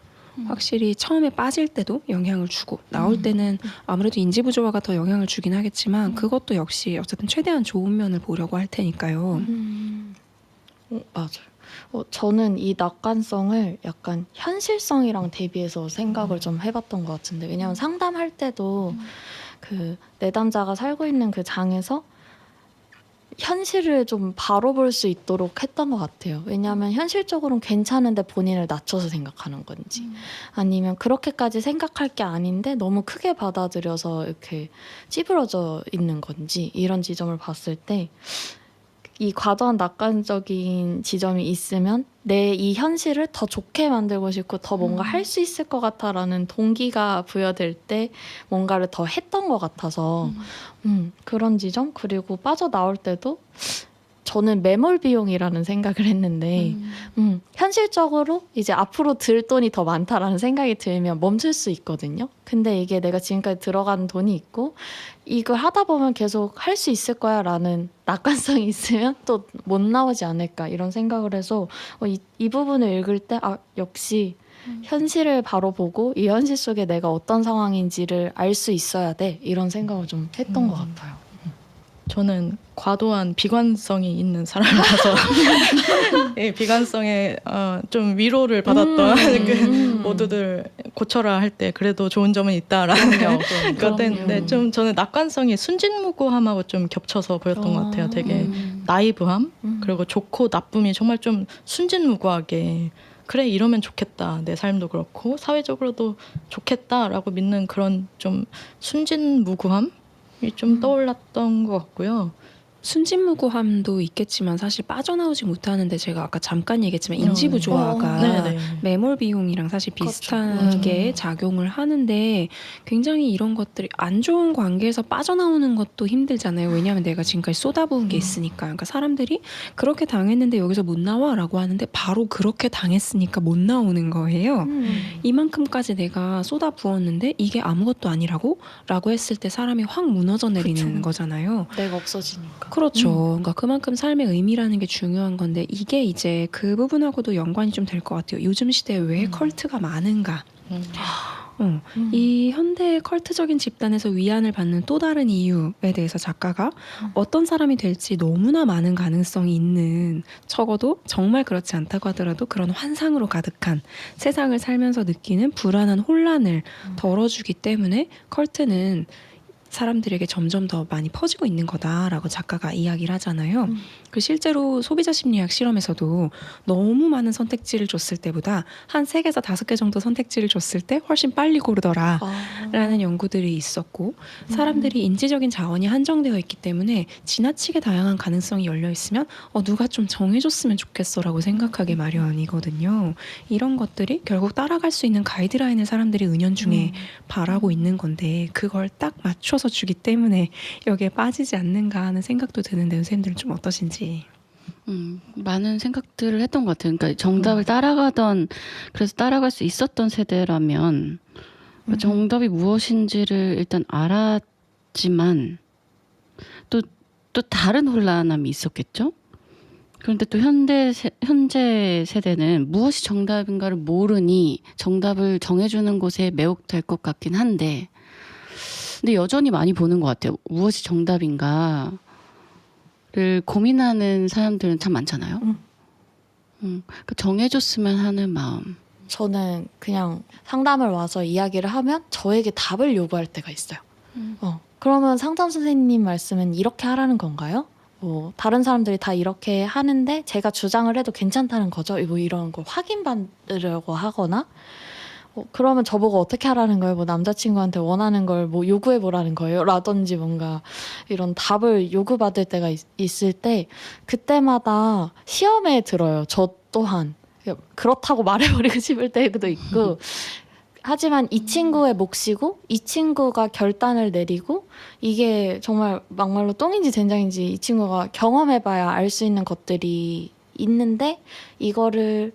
확실히 처음에 빠질 때도 영향을 주고 나올 때는 아무래도 인지 부조화가 더 영향을 주긴 하겠지만 그것도 역시 어쨌든 최대한 좋은 면을 보려고 할 테니까요. 맞아요. 저는 이 낙관성을 약간 현실성이랑 대비해서 생각을 좀 해봤던 것 같은데, 왜냐면 상담할 때도 그 내담자가 살고 있는 그 장에서 현실을 좀 바로 볼 수 있도록 했던 것 같아요. 왜냐하면 현실적으로는 괜찮은데 본인을 낮춰서 생각하는 건지, 아니면 그렇게까지 생각할 게 아닌데 너무 크게 받아들여서 이렇게 찌부러져 있는 건지, 이런 지점을 봤을 때 이 과도한 낙관적인 지점이 있으면 내 이 현실을 더 좋게 만들고 싶고 더 뭔가 할 수 있을 것 같아라는 동기가 부여될 때 뭔가를 더 했던 것 같아서 그런 지점, 그리고 빠져나올 때도 저는 매몰 비용이라는 생각을 했는데 현실적으로 이제 앞으로 들 돈이 더 많다라는 생각이 들면 멈출 수 있거든요. 근데 이게 내가 지금까지 들어간 돈이 있고 이걸 하다 보면 계속 할 수 있을 거야 라는 낙관성이 있으면 또 못 나오지 않을까, 이런 생각을 해서 이 부분을 읽을 때 역시 현실을 바로 보고 이 현실 속에 내가 어떤 상황인지를 알 수 있어야 돼, 이런 생각을 좀 했던 것 같아요. 저는 과도한 비관성이 있는 사람이라서 이 비관성에 좀 위로를 받았던 그 모두들 고쳐라 할 때 그래도 좋은 점은 있다라는 것 때문에 좀 저는 낙관성이 순진무구함하고 좀 겹쳐서 보였던 것 같아요. 되게 나이브함, 그리고 좋고 나쁨이 정말 좀 순진무구하게, 그래 이러면 좋겠다, 내 삶도 그렇고 사회적으로도 좋겠다라고 믿는 그런 좀 순진무구함이 좀 떠올랐던 것 같고요. 순진무구함도 있겠지만 사실 빠져나오지 못하는데, 제가 아까 잠깐 얘기했지만 인지부조화가 네네. 매몰 비용이랑 사실 비슷하게 작용을 하는데, 굉장히 이런 것들이 안 좋은 관계에서 빠져나오는 것도 힘들잖아요. 왜냐하면 내가 지금까지 쏟아부은 게 있으니까. 그러니까 사람들이 그렇게 당했는데 여기서 못 나와 라고 하는데 바로 그렇게 당했으니까 못 나오는 거예요. 이만큼까지 내가 쏟아부었는데 이게 아무것도 아니라고? 라고 했을 때 사람이 확 무너져 내리는 거잖아요. 내가 없어지니까. 그렇죠. 그러니까 그만큼 삶의 의미라는 게 중요한 건데, 이게 이제 그 부분하고도 연관이 좀 될 것 같아요. 요즘 시대에 왜 컬트가 많은가? 이 현대의 컬트적인 집단에서 위안을 받는 또 다른 이유에 대해서 작가가 어떤 사람이 될지 너무나 많은 가능성이 있는, 적어도 정말 그렇지 않다고 하더라도 그런 환상으로 가득한 세상을 살면서 느끼는 불안한 혼란을 덜어주기 때문에 컬트는 사람들에게 점점 더 많이 퍼지고 있는 거다라고 작가가 이야기를 하잖아요. 그 실제로 소비자 심리학 실험에서도 너무 많은 선택지를 줬을 때보다 한 3개에서 5개 정도 선택지를 줬을 때 훨씬 빨리 고르더라 라는 연구들이 있었고, 사람들이 인지적인 자원이 한정되어 있기 때문에 지나치게 다양한 가능성이 열려 있으면 누가 좀 정해줬으면 좋겠어 라고 생각하기 마련이거든요. 이런 것들이 결국 따라갈 수 있는 가이드라인을 사람들이 은연중에 바라고 있는 건데, 그걸 딱 맞춰서 주기 때문에 여기에 빠지지 않는가 하는 생각도 드는데, 선생님들은 좀 어떠신지? 많은 생각들을 했던 것 같아요. 그러니까 정답을 따라가던, 그래서 따라갈 수 있었던 세대라면 정답이 무엇인지를 일단 알았지만 또 또 다른 혼란함이 있었겠죠. 그런데 또 현재 세대는 무엇이 정답인가를 모르니 정답을 정해주는 곳에 매혹될 것 같긴 한데, 근데 여전히 많이 보는 것 같아요. 무엇이 정답인가를 고민하는 사람들은 참 많잖아요. 그 정해줬으면 하는 마음. 저는 그냥 상담을 와서 이야기를 하면 저에게 답을 요구할 때가 있어요. 그러면 상담 선생님 말씀은 이렇게 하라는 건가요? 뭐 다른 사람들이 다 이렇게 하는데 제가 주장을 해도 괜찮다는 거죠? 뭐 이런 걸 확인받으려고 하거나 그러면 저보고 어떻게 하라는 거예요? 뭐 남자친구한테 원하는 걸 뭐 요구해 보라는 거예요? 라든지 뭔가 이런 답을 요구받을 때가 있을 때 그때마다 시험에 들어요. 저 또한. 그렇다고 말해버리고 싶을 때도 있고 하지만 이 친구의 몫이고 이 친구가 결단을 내리고 이게 정말 막말로 똥인지 된장인지 이 친구가 경험해봐야 알 수 있는 것들이 있는데 이거를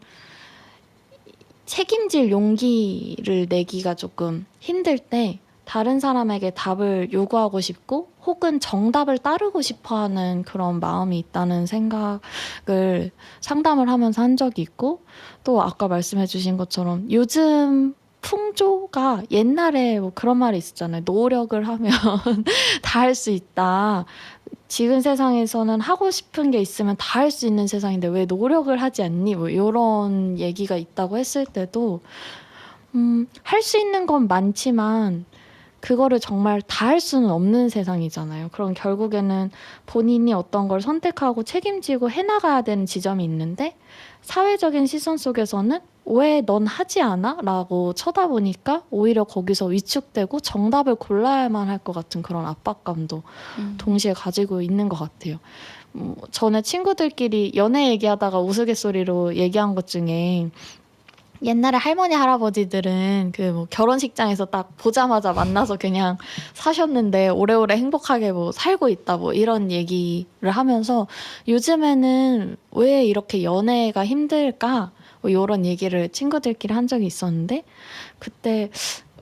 책임질 용기를 내기가 조금 힘들 때 다른 사람에게 답을 요구하고 싶고 혹은 정답을 따르고 싶어하는 그런 마음이 있다는 생각을 상담을 하면서 한 적이 있고 또 아까 말씀해 주신 것처럼 요즘 풍조가 옛날에 뭐 그런 말이 있었잖아요. 노력을 하면 다 할 수 있다. 지금 세상에서는 하고 싶은 게 있으면 다 할 수 있는 세상인데 왜 노력을 하지 않니? 뭐 이런 얘기가 있다고 했을 때도 할 수 있는 건 많지만 그거를 정말 다 할 수는 없는 세상이잖아요. 그럼 결국에는 본인이 어떤 걸 선택하고 책임지고 해나가야 되는 지점이 있는데 사회적인 시선 속에서는 왜 넌 하지 않아? 라고 쳐다보니까 오히려 거기서 위축되고 정답을 골라야만 할 것 같은 그런 압박감도 동시에 가지고 있는 것 같아요. 전에 친구들끼리 연애 얘기하다가 우스갯소리로 얘기한 것 중에 옛날에 할머니 할아버지들은 그 뭐 결혼식장에서 딱 보자마자 만나서 그냥 사셨는데 오래오래 행복하게 뭐 살고 있다 뭐 이런 얘기를 하면서 요즘에는 왜 이렇게 연애가 힘들까 뭐 이런 얘기를 친구들끼리 한 적이 있었는데 그때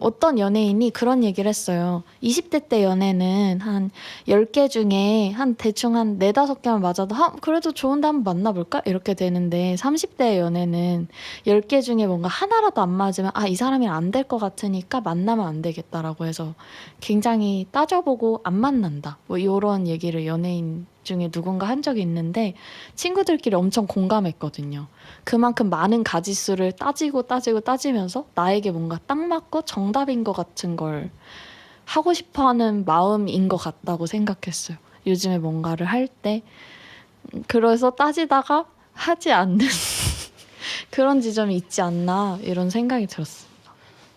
어떤 연예인이 그런 얘기를 했어요. 20대 때 연애는 한 10개 중에 한 대충 한 4, 5개만 맞아도 그래도 좋은데 한번 만나볼까? 이렇게 되는데 30대 연애는 10개 중에 뭔가 하나라도 안 맞으면 이 사람이랑 안 될 것 같으니까 만나면 안 되겠다라고 해서 굉장히 따져보고 안 만난다. 뭐 이런 얘기를 연예인 중에 누군가 한 적이 있는데 친구들끼리 엄청 공감했거든요. 그만큼 많은 가지수를 따지면서 나에게 뭔가 딱 맞고 정답인 것 같은 걸 하고 싶어하는 마음인 것 같다고 생각했어요. 요즘에 뭔가를 할 때 그래서 따지다가 하지 않는 그런 지점이 있지 않나 이런 생각이 들었어요.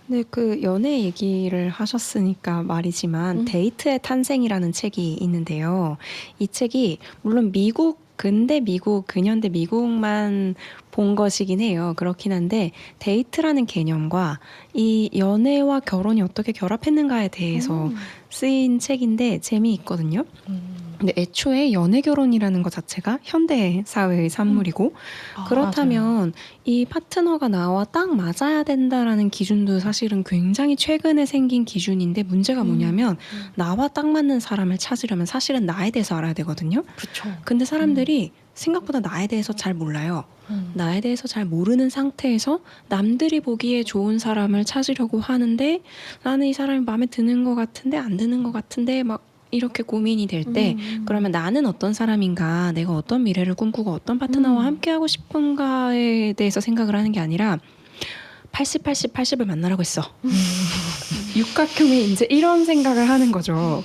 네, 그 연애 얘기를 하셨으니까 말이지만 데이트의 탄생이라는 책이 있는데요. 이 책이 물론 근대 미국, 근현대 미국만 본 것이긴 해요. 그렇긴 한데 데이트라는 개념과 이 연애와 결혼이 어떻게 결합했는가에 대해서 쓰인 책인데 재미있거든요. 근데 애초에 연애 결혼이라는 것 자체가 현대 사회의 산물이고 그렇다면 맞아요. 이 파트너가 나와 딱 맞아야 된다라는 기준도 사실은 굉장히 최근에 생긴 기준인데 문제가 뭐냐면 나와 딱 맞는 사람을 찾으려면 사실은 나에 대해서 알아야 되거든요. 그쵸. 근데 사람들이 생각보다 나에 대해서 잘 몰라요. 나에 대해서 잘 모르는 상태에서 남들이 보기에 좋은 사람을 찾으려고 하는데 나는 이 사람이 마음에 드는 것 같은데 안 드는 것 같은데 막 이렇게 고민이 될 때 그러면 나는 어떤 사람인가, 내가 어떤 미래를 꿈꾸고 어떤 파트너와 함께하고 싶은가에 대해서 생각을 하는 게 아니라 80, 80, 80을 만나라고 했어. 육각형의 이제 이런 생각을 하는 거죠.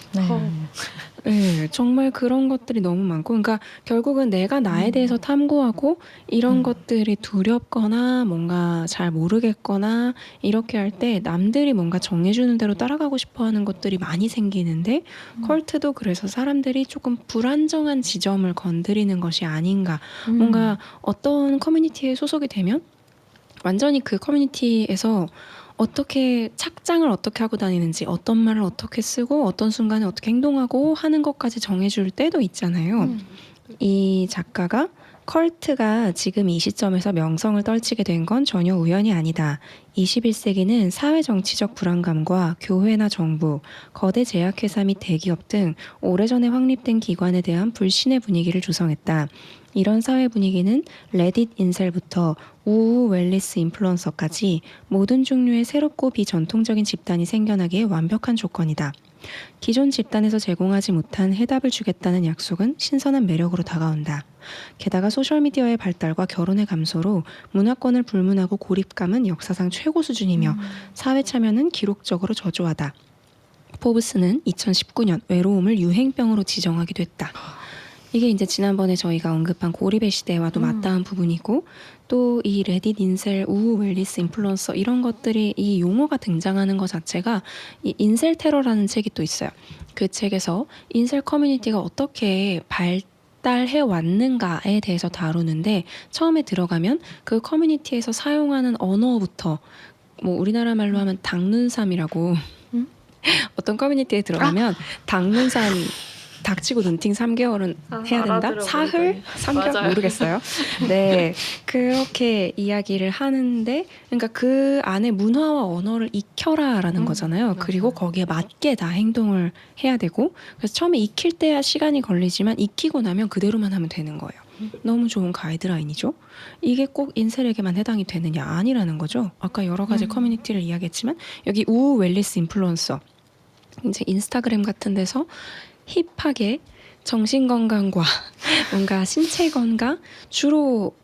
네, 정말 그런 것들이 너무 많고, 그러니까 결국은 내가 나에 대해서 탐구하고 이런 것들이 두렵거나 뭔가 잘 모르겠거나 이렇게 할 때 남들이 뭔가 정해주는 대로 따라가고 싶어하는 것들이 많이 생기는데 컬트도 그래서 사람들이 조금 불안정한 지점을 건드리는 것이 아닌가. 뭔가 어떤 커뮤니티에 소속이 되면 완전히 그 커뮤니티에서 어떻게 착장을 어떻게 하고 다니는지 어떤 말을 어떻게 쓰고 어떤 순간에 어떻게 행동하고 하는 것까지 정해줄 때도 있잖아요. 이 작가가 컬트가 지금 이 시점에서 명성을 떨치게 된 건 전혀 우연이 아니다. 21세기는 사회정치적 불안감과 교회나 정부, 거대 제약회사 및 대기업 등 오래전에 확립된 기관에 대한 불신의 분위기를 조성했다. 이런 사회 분위기는 레딧 인셀부터 우우 웰리스 인플루언서까지 모든 종류의 새롭고 비전통적인 집단이 생겨나기에 완벽한 조건이다. 기존 집단에서 제공하지 못한 해답을 주겠다는 약속은 신선한 매력으로 다가온다. 게다가 소셜미디어의 발달과 결혼의 감소로 문화권을 불문하고 고립감은 역사상 최고 수준이며 사회 참여는 기록적으로 저조하다. 포브스는 2019년 외로움을 유행병으로 지정하기도 했다. 이게 이제 지난번에 저희가 언급한 고립의 시대와도 맞닿은 부분이고 또 이 레딧 인셀 우우 웰리스 인플루언서 이런 것들이 이 용어가 등장하는 것 자체가 이 인셀 테러라는 책이 또 있어요. 그 책에서 인셀 커뮤니티가 어떻게 발달해 왔는가에 대해서 다루는데 처음에 들어가면 그 커뮤니티에서 사용하는 언어부터 뭐 우리나라 말로 하면 닭눈삼이라고 어떤 커뮤니티에 들어가면 닭눈삼 닥치고 눈팅 3개월은 해야 된다? 사흘? 3개월? 맞아요. 모르겠어요. 네. 그렇게 이야기를 하는데, 그러니까 그 안에 문화와 언어를 익혀라라는 거잖아요. 그리고 거기에 맞게 다 행동을 해야 되고, 그래서 처음에 익힐 때야 시간이 걸리지만 익히고 나면 그대로만 하면 되는 거예요. 너무 좋은 가이드라인이죠. 이게 꼭 인셀에게만 해당이 되느냐? 아니라는 거죠. 아까 여러 가지 커뮤니티를 이야기했지만, 여기 우우 웰리스 인플루언서, 이제 인스타그램 같은 데서 힙하게 정신건강과 뭔가 신체 건강 주로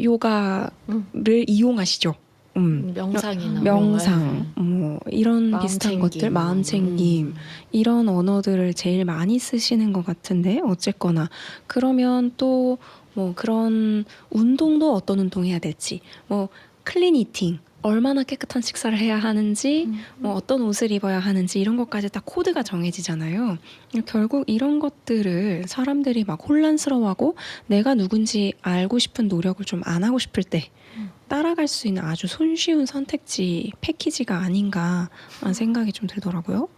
요가를 이용하시죠. 명상이나 명상 뭐 이런 마음 비슷한 챙김. 것들 마음 챙김 이런 언어들을 제일 많이 쓰시는 것 같은데 어쨌거나 그러면 또 뭐 그런 운동도 어떤 운동 해야 될지 뭐 클린 이팅 얼마나 깨끗한 식사를 해야 하는지 뭐 어떤 옷을 입어야 하는지 이런 것까지 딱 코드가 정해지잖아요. 결국 이런 것들을 사람들이 막 혼란스러워하고 내가 누군지 알고 싶은 노력을 좀 안 하고 싶을 때 따라갈 수 있는 아주 손쉬운 선택지 패키지가 아닌가라는 생각이 좀 들더라고요.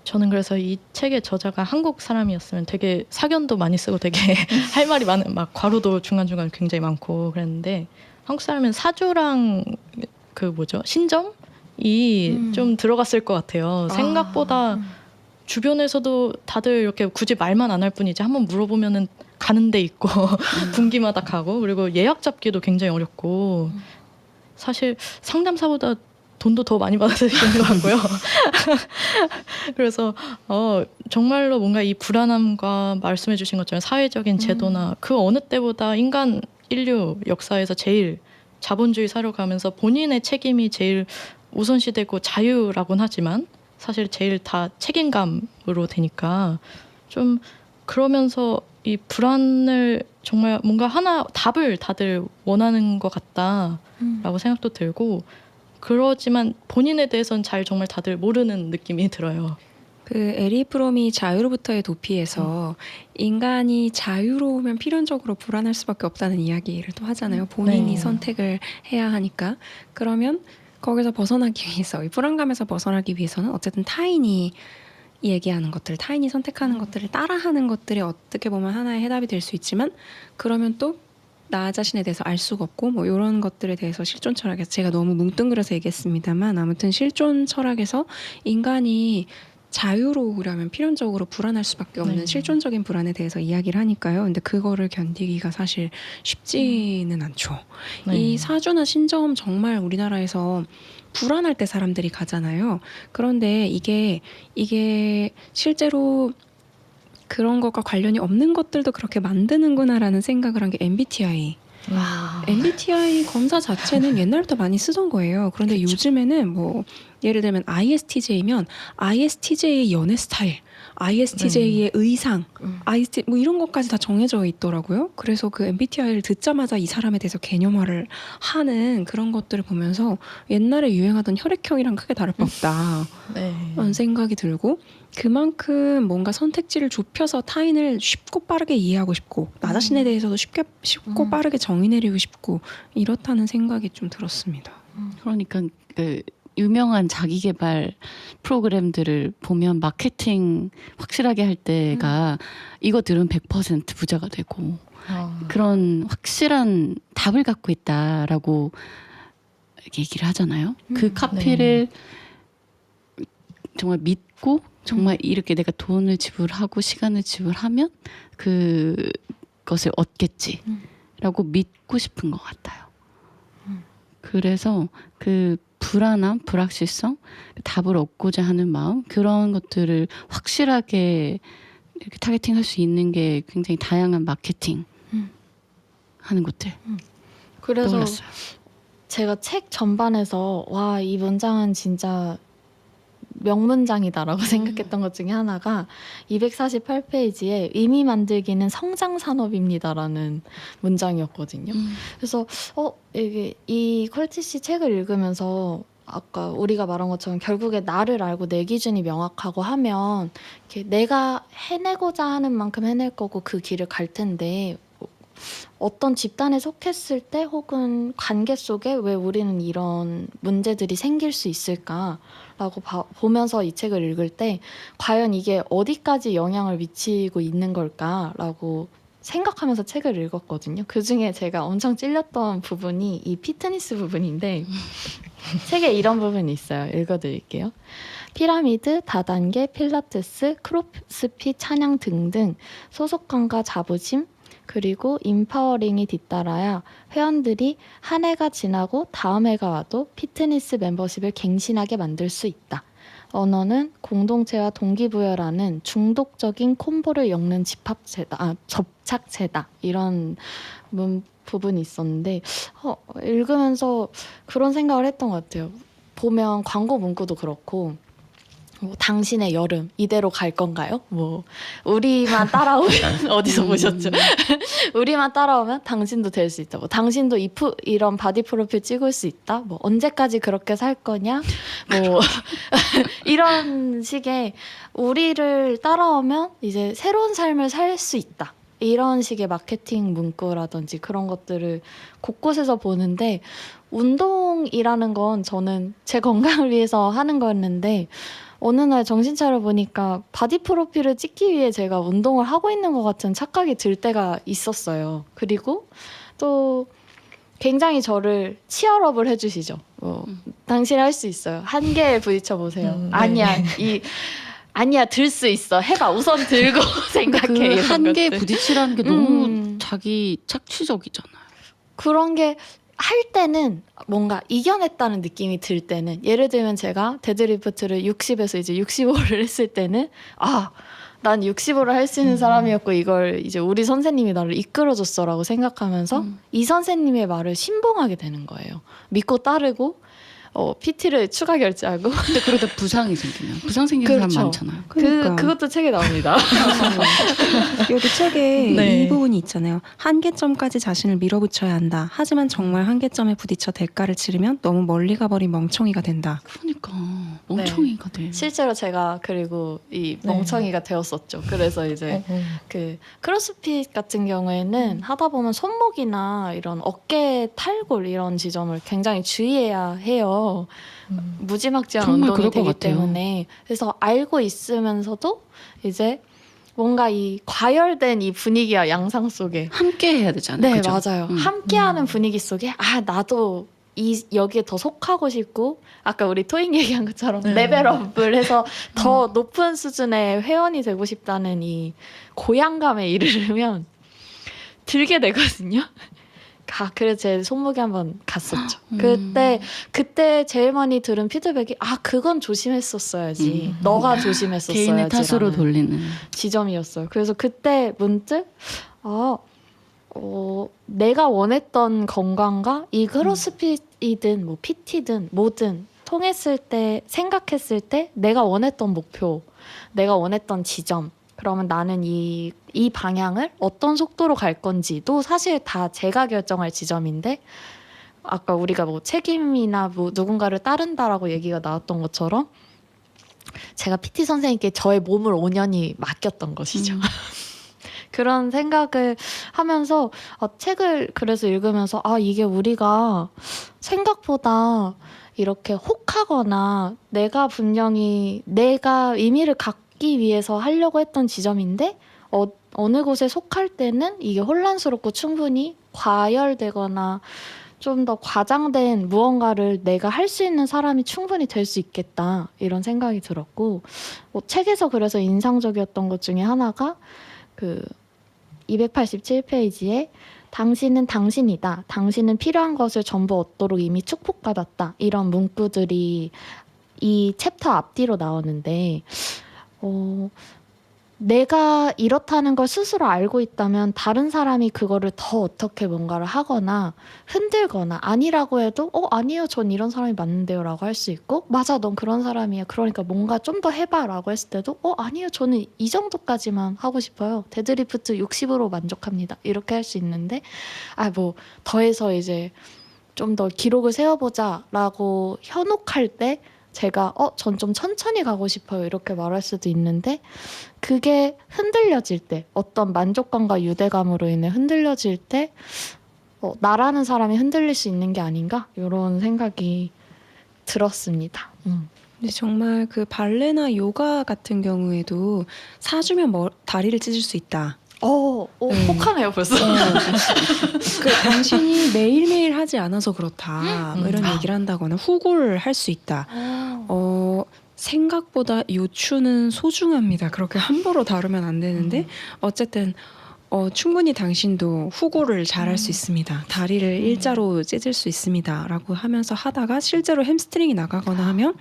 저는 그래서 이 책의 저자가 한국 사람이었으면 되게 사견도 많이 쓰고 되게 할 말이 많은 막 괄호도 중간중간 굉장히 많고 그랬는데 한국 사람은 사주랑 그 뭐죠 신점이 좀 들어갔을 것 같아요. 생각보다 주변에서도 다들 이렇게 굳이 말만 안 할 뿐이지 한번 물어보면은 가는 데 있고 분기마다 가고 그리고 예약 잡기도 굉장히 어렵고 사실 상담사보다 돈도 더 많이 받으시는 것 같고요. 그래서 정말로 뭔가 이 불안함과 말씀해 주신 것처럼 사회적인 제도나 그 어느 때보다 인간 인류 역사에서 제일 자본주의 사로 가면서 본인의 책임이 제일 우선시되고 자유라고는 하지만 사실 제일 다 책임감으로 되니까 좀 그러면서 이 불안을 정말 뭔가 하나 답을 다들 원하는 것 같다라고 생각도 들고 그러지만 본인에 대해서는 잘 정말 다들 모르는 느낌이 들어요. 그 에리 프롬이 자유로부터의 도피에서 인간이 자유로우면 필연적으로 불안할 수밖에 없다는 이야기를 또 하잖아요. 본인이 네. 선택을 해야 하니까. 그러면 거기서 벗어나기 위해서 이 불안감에서 벗어나기 위해서는 어쨌든 타인이 얘기하는 것들, 타인이 선택하는 것들을 따라하는 것들이 어떻게 보면 하나의 해답이 될 수 있지만 그러면 또 나 자신에 대해서 알 수가 없고 뭐 이런 것들에 대해서 실존 철학에서 제가 너무 뭉뚱그려서 얘기했습니다만 아무튼 실존 철학에서 인간이 자유로우려면 필연적으로 불안할 수밖에 없는 실존적인 불안에 대해서 이야기를 하니까요. 근데 그거를 견디기가 사실 쉽지는 않죠. 이 사주나 신점 정말 우리나라에서 불안할 때 사람들이 가잖아요. 그런데 이게 실제로 그런 것과 관련이 없는 것들도 그렇게 만드는구나라는 생각을 한 게 MBTI. MBTI 검사 자체는 옛날부터 많이 쓰던 거예요. 그런데 요즘에는 뭐 예를 들면 ISTJ면 ISTJ의 연애 스타일, ISTJ의 의상, IST 뭐 이런 것까지 다 정해져 있더라고요. 그래서 그 MBTI를 듣자마자 이 사람에 대해서 개념화를 하는 그런 것들을 보면서 옛날에 유행하던 혈액형이랑 크게 다를 바 없다. 라는 생각이 들고 그만큼 뭔가 선택지를 좁혀서 타인을 쉽고 빠르게 이해하고 싶고 나 자신에 대해서도 쉽고 빠르게 정의 내리고 싶고 이렇다는 생각이 좀 들었습니다. 그러니까 그 유명한 자기계발 프로그램들을 보면 마케팅 확실하게 할 때가 이거 들으면 100% 부자가 되고 그런 확실한 답을 갖고 있다라고 얘기를 하잖아요. 그 카피를 정말 믿고 정말 이렇게 내가 돈을 지불하고 시간을 지불하면 그것을 얻겠지라고 믿고 싶은 것 같아요. 그래서 그 불안함, 불확실성, 답을 얻고자 하는 마음 그런 것들을 확실하게 이렇게 타겟팅할 수 있는 게 굉장히 다양한 마케팅 하는 것들 그래서 떠올랐어요. 제가 책 전반에서 와, 이 문장은 진짜 명문장이다라고 생각했던 것 중에 하나가 248페이지에 의미 만들기는 성장 산업입니다라는 문장이었거든요. 그래서 이게 이 컬티시 책을 읽으면서 아까 우리가 말한 것처럼 결국에 나를 알고 내 기준이 명확하고 하면 이렇게 내가 해내고자 하는 만큼 해낼 거고 그 길을 갈 텐데 어떤 집단에 속했을 때 혹은 관계 속에 왜 우리는 이런 문제들이 생길 수 있을까라고 보면서 이 책을 읽을 때 과연 이게 어디까지 영향을 미치고 있는 걸까라고 생각하면서 책을 읽었거든요. 그중에 제가 엄청 찔렸던 부분이 이 피트니스 부분인데 책에 이런 부분이 있어요. 읽어드릴게요. 피라미드, 다단계, 필라테스, 크로스핏, 찬양 등등 소속감과 자부심 그리고 인파워링이 뒤따라야 회원들이 한 해가 지나고 다음 해가 와도 피트니스 멤버십을 갱신하게 만들 수 있다. 언어는 공동체와 동기부여라는 중독적인 콤보를 엮는 접착제다. 이런 부분이 있었는데 읽으면서 그런 생각을 했던 것 같아요. 보면 광고 문구도 그렇고 뭐, 당신의 여름 이대로 갈 건가요? 뭐 우리만 따라오면 어디서 보셨죠? 우리만 따라오면 당신도 될 수 있다. 뭐 당신도 이런 바디 프로필 찍을 수 있다. 뭐 언제까지 그렇게 살 거냐? 뭐 이런 식의 우리를 따라오면 이제 새로운 삶을 살 수 있다. 이런 식의 마케팅 문구라든지 그런 것들을 곳곳에서 보는데 운동이라는 건 저는 제 건강을 위해서 하는 거였는데 어느 날 정신 차려 보니까 바디 프로필을 찍기 위해 제가 운동을 하고 있는 것 같은 착각이 들 때가 있었어요. 그리고 또 굉장히 저를 치얼업을 해주시죠. 당신 할 수 있어요. 한계에 부딪혀 보세요. 아니야, 아니야, 들 수 있어. 해봐. 우선 들고 생각해. 그 이런 한계에 것들. 부딪히라는 게 너무 자기 착취적이잖아요. 그런 게 할 때는 뭔가 이겨냈다는 느낌이 들 때는 예를 들면 제가 데드리프트를 60에서 이제 65를 했을 때는 난 65를 할 수 있는 사람이었고 이걸 이제 우리 선생님이 나를 이끌어줬어라고 생각하면서 이 선생님의 말을 신봉하게 되는 거예요. 믿고 따르고 PT를 추가 결제하고 근데 그러다 부상이 생기면 부상 생기는 그렇죠. 사람 많잖아요. 그러니까. 그것도 책에 나옵니다. 여기 책에 네. 이 부분이 있잖아요. 한계점까지 자신을 밀어붙여야 한다. 하지만 정말 한계점에 부딪혀 대가를 치르면 너무 멀리 가버린 멍청이가 된다. 그러니까 멍청이가 돼. 실제로 제가 그리고 이 멍청이가 되었었죠. 그래서 이제 그 크로스핏 같은 경우에는 하다 보면 손목이나 이런 어깨 탈골 이런 지점을 굉장히 주의해야 해요. 무지막지한 정말 운동이 그럴 것 되기 같아요. 때문에 그래서 알고 있으면서도 이제 뭔가 이 과열된 이 분위기와 양상 속에 함께 해야 되잖아요. 네, 그죠? 맞아요. 함께하는 분위기 속에 나도 여기에 더 속하고 싶고 아까 우리 토익 얘기한 것처럼 레벨업을 해서 더 높은 수준의 회원이 되고 싶다는 이 고향감에 이르면 들게 되거든요. 그래서 제 손목에 한번 갔었죠. 그때 제일 많이 들은 피드백이 그건 조심했었어야지. 너가 조심했었어야지. 개인의 탓으로 돌리는. 지점이었어요. 그래서 그때 문득 내가 원했던 건강과 이 크로스핏이든 뭐 PT든 뭐든 통했을 때 생각했을 때 내가 원했던 목표, 내가 원했던 지점 그러면 나는 이 방향을 어떤 속도로 갈 건지도 사실 다 제가 결정할 지점인데 아까 우리가 뭐 책임이나 뭐 누군가를 따른다라고 얘기가 나왔던 것처럼 제가 PT 선생님께 저의 몸을 5년이 맡겼던 것이죠. 그런 생각을 하면서 책을 그래서 읽으면서 이게 우리가 생각보다 이렇게 혹하거나 내가 분명히 내가 의미를 갖기 위해서 하려고 했던 지점인데 어느 곳에 속할 때는 이게 혼란스럽고 충분히 과열되거나 좀 더 과장된 무언가를 내가 할 수 있는 사람이 충분히 될 수 있겠다 이런 생각이 들었고 책에서 그래서 인상적이었던 것 중에 하나가 그 287페이지에 당신은 당신이다. 당신은 필요한 것을 전부 얻도록 이미 축복받았다. 이런 문구들이 이 챕터 앞뒤로 나오는데 내가 이렇다는 걸 스스로 알고 있다면 다른 사람이 그거를 더 어떻게 뭔가를 하거나 흔들거나 아니라고 해도 아니요 전 이런 사람이 맞는데요 라고 할 수 있고 맞아 넌 그런 사람이야 그러니까 뭔가 좀 더 해봐 라고 했을 때도 아니요 저는 이 정도까지만 하고 싶어요 데드리프트 60으로 만족합니다 이렇게 할 수 있는데 뭐 더해서 이제 좀 더 기록을 세워보자 라고 현혹할 때 제가 전 좀 천천히 가고 싶어요 이렇게 말할 수도 있는데 그게 흔들려질 때 어떤 만족감과 유대감으로 인해 흔들려질 때 나라는 사람이 흔들릴 수 있는 게 아닌가 이런 생각이 들었습니다. 근데 정말 그 발레나 요가 같은 경우에도 사주면 다리를 찢을 수 있다. 혹하네요 벌써. 그 당신이 매일매일 하지 않아서 그렇다. 뭐 이런 얘기를 한다거나 후골 할 수 있다. 생각보다 요추는 소중합니다. 그렇게 함부로 다루면 안 되는데 어쨌든 충분히 당신도 후골을 잘할 수 있습니다. 다리를 일자로 찢을 수 있습니다. 라고 하면서 하다가 실제로 햄스트링이 나가거나 하면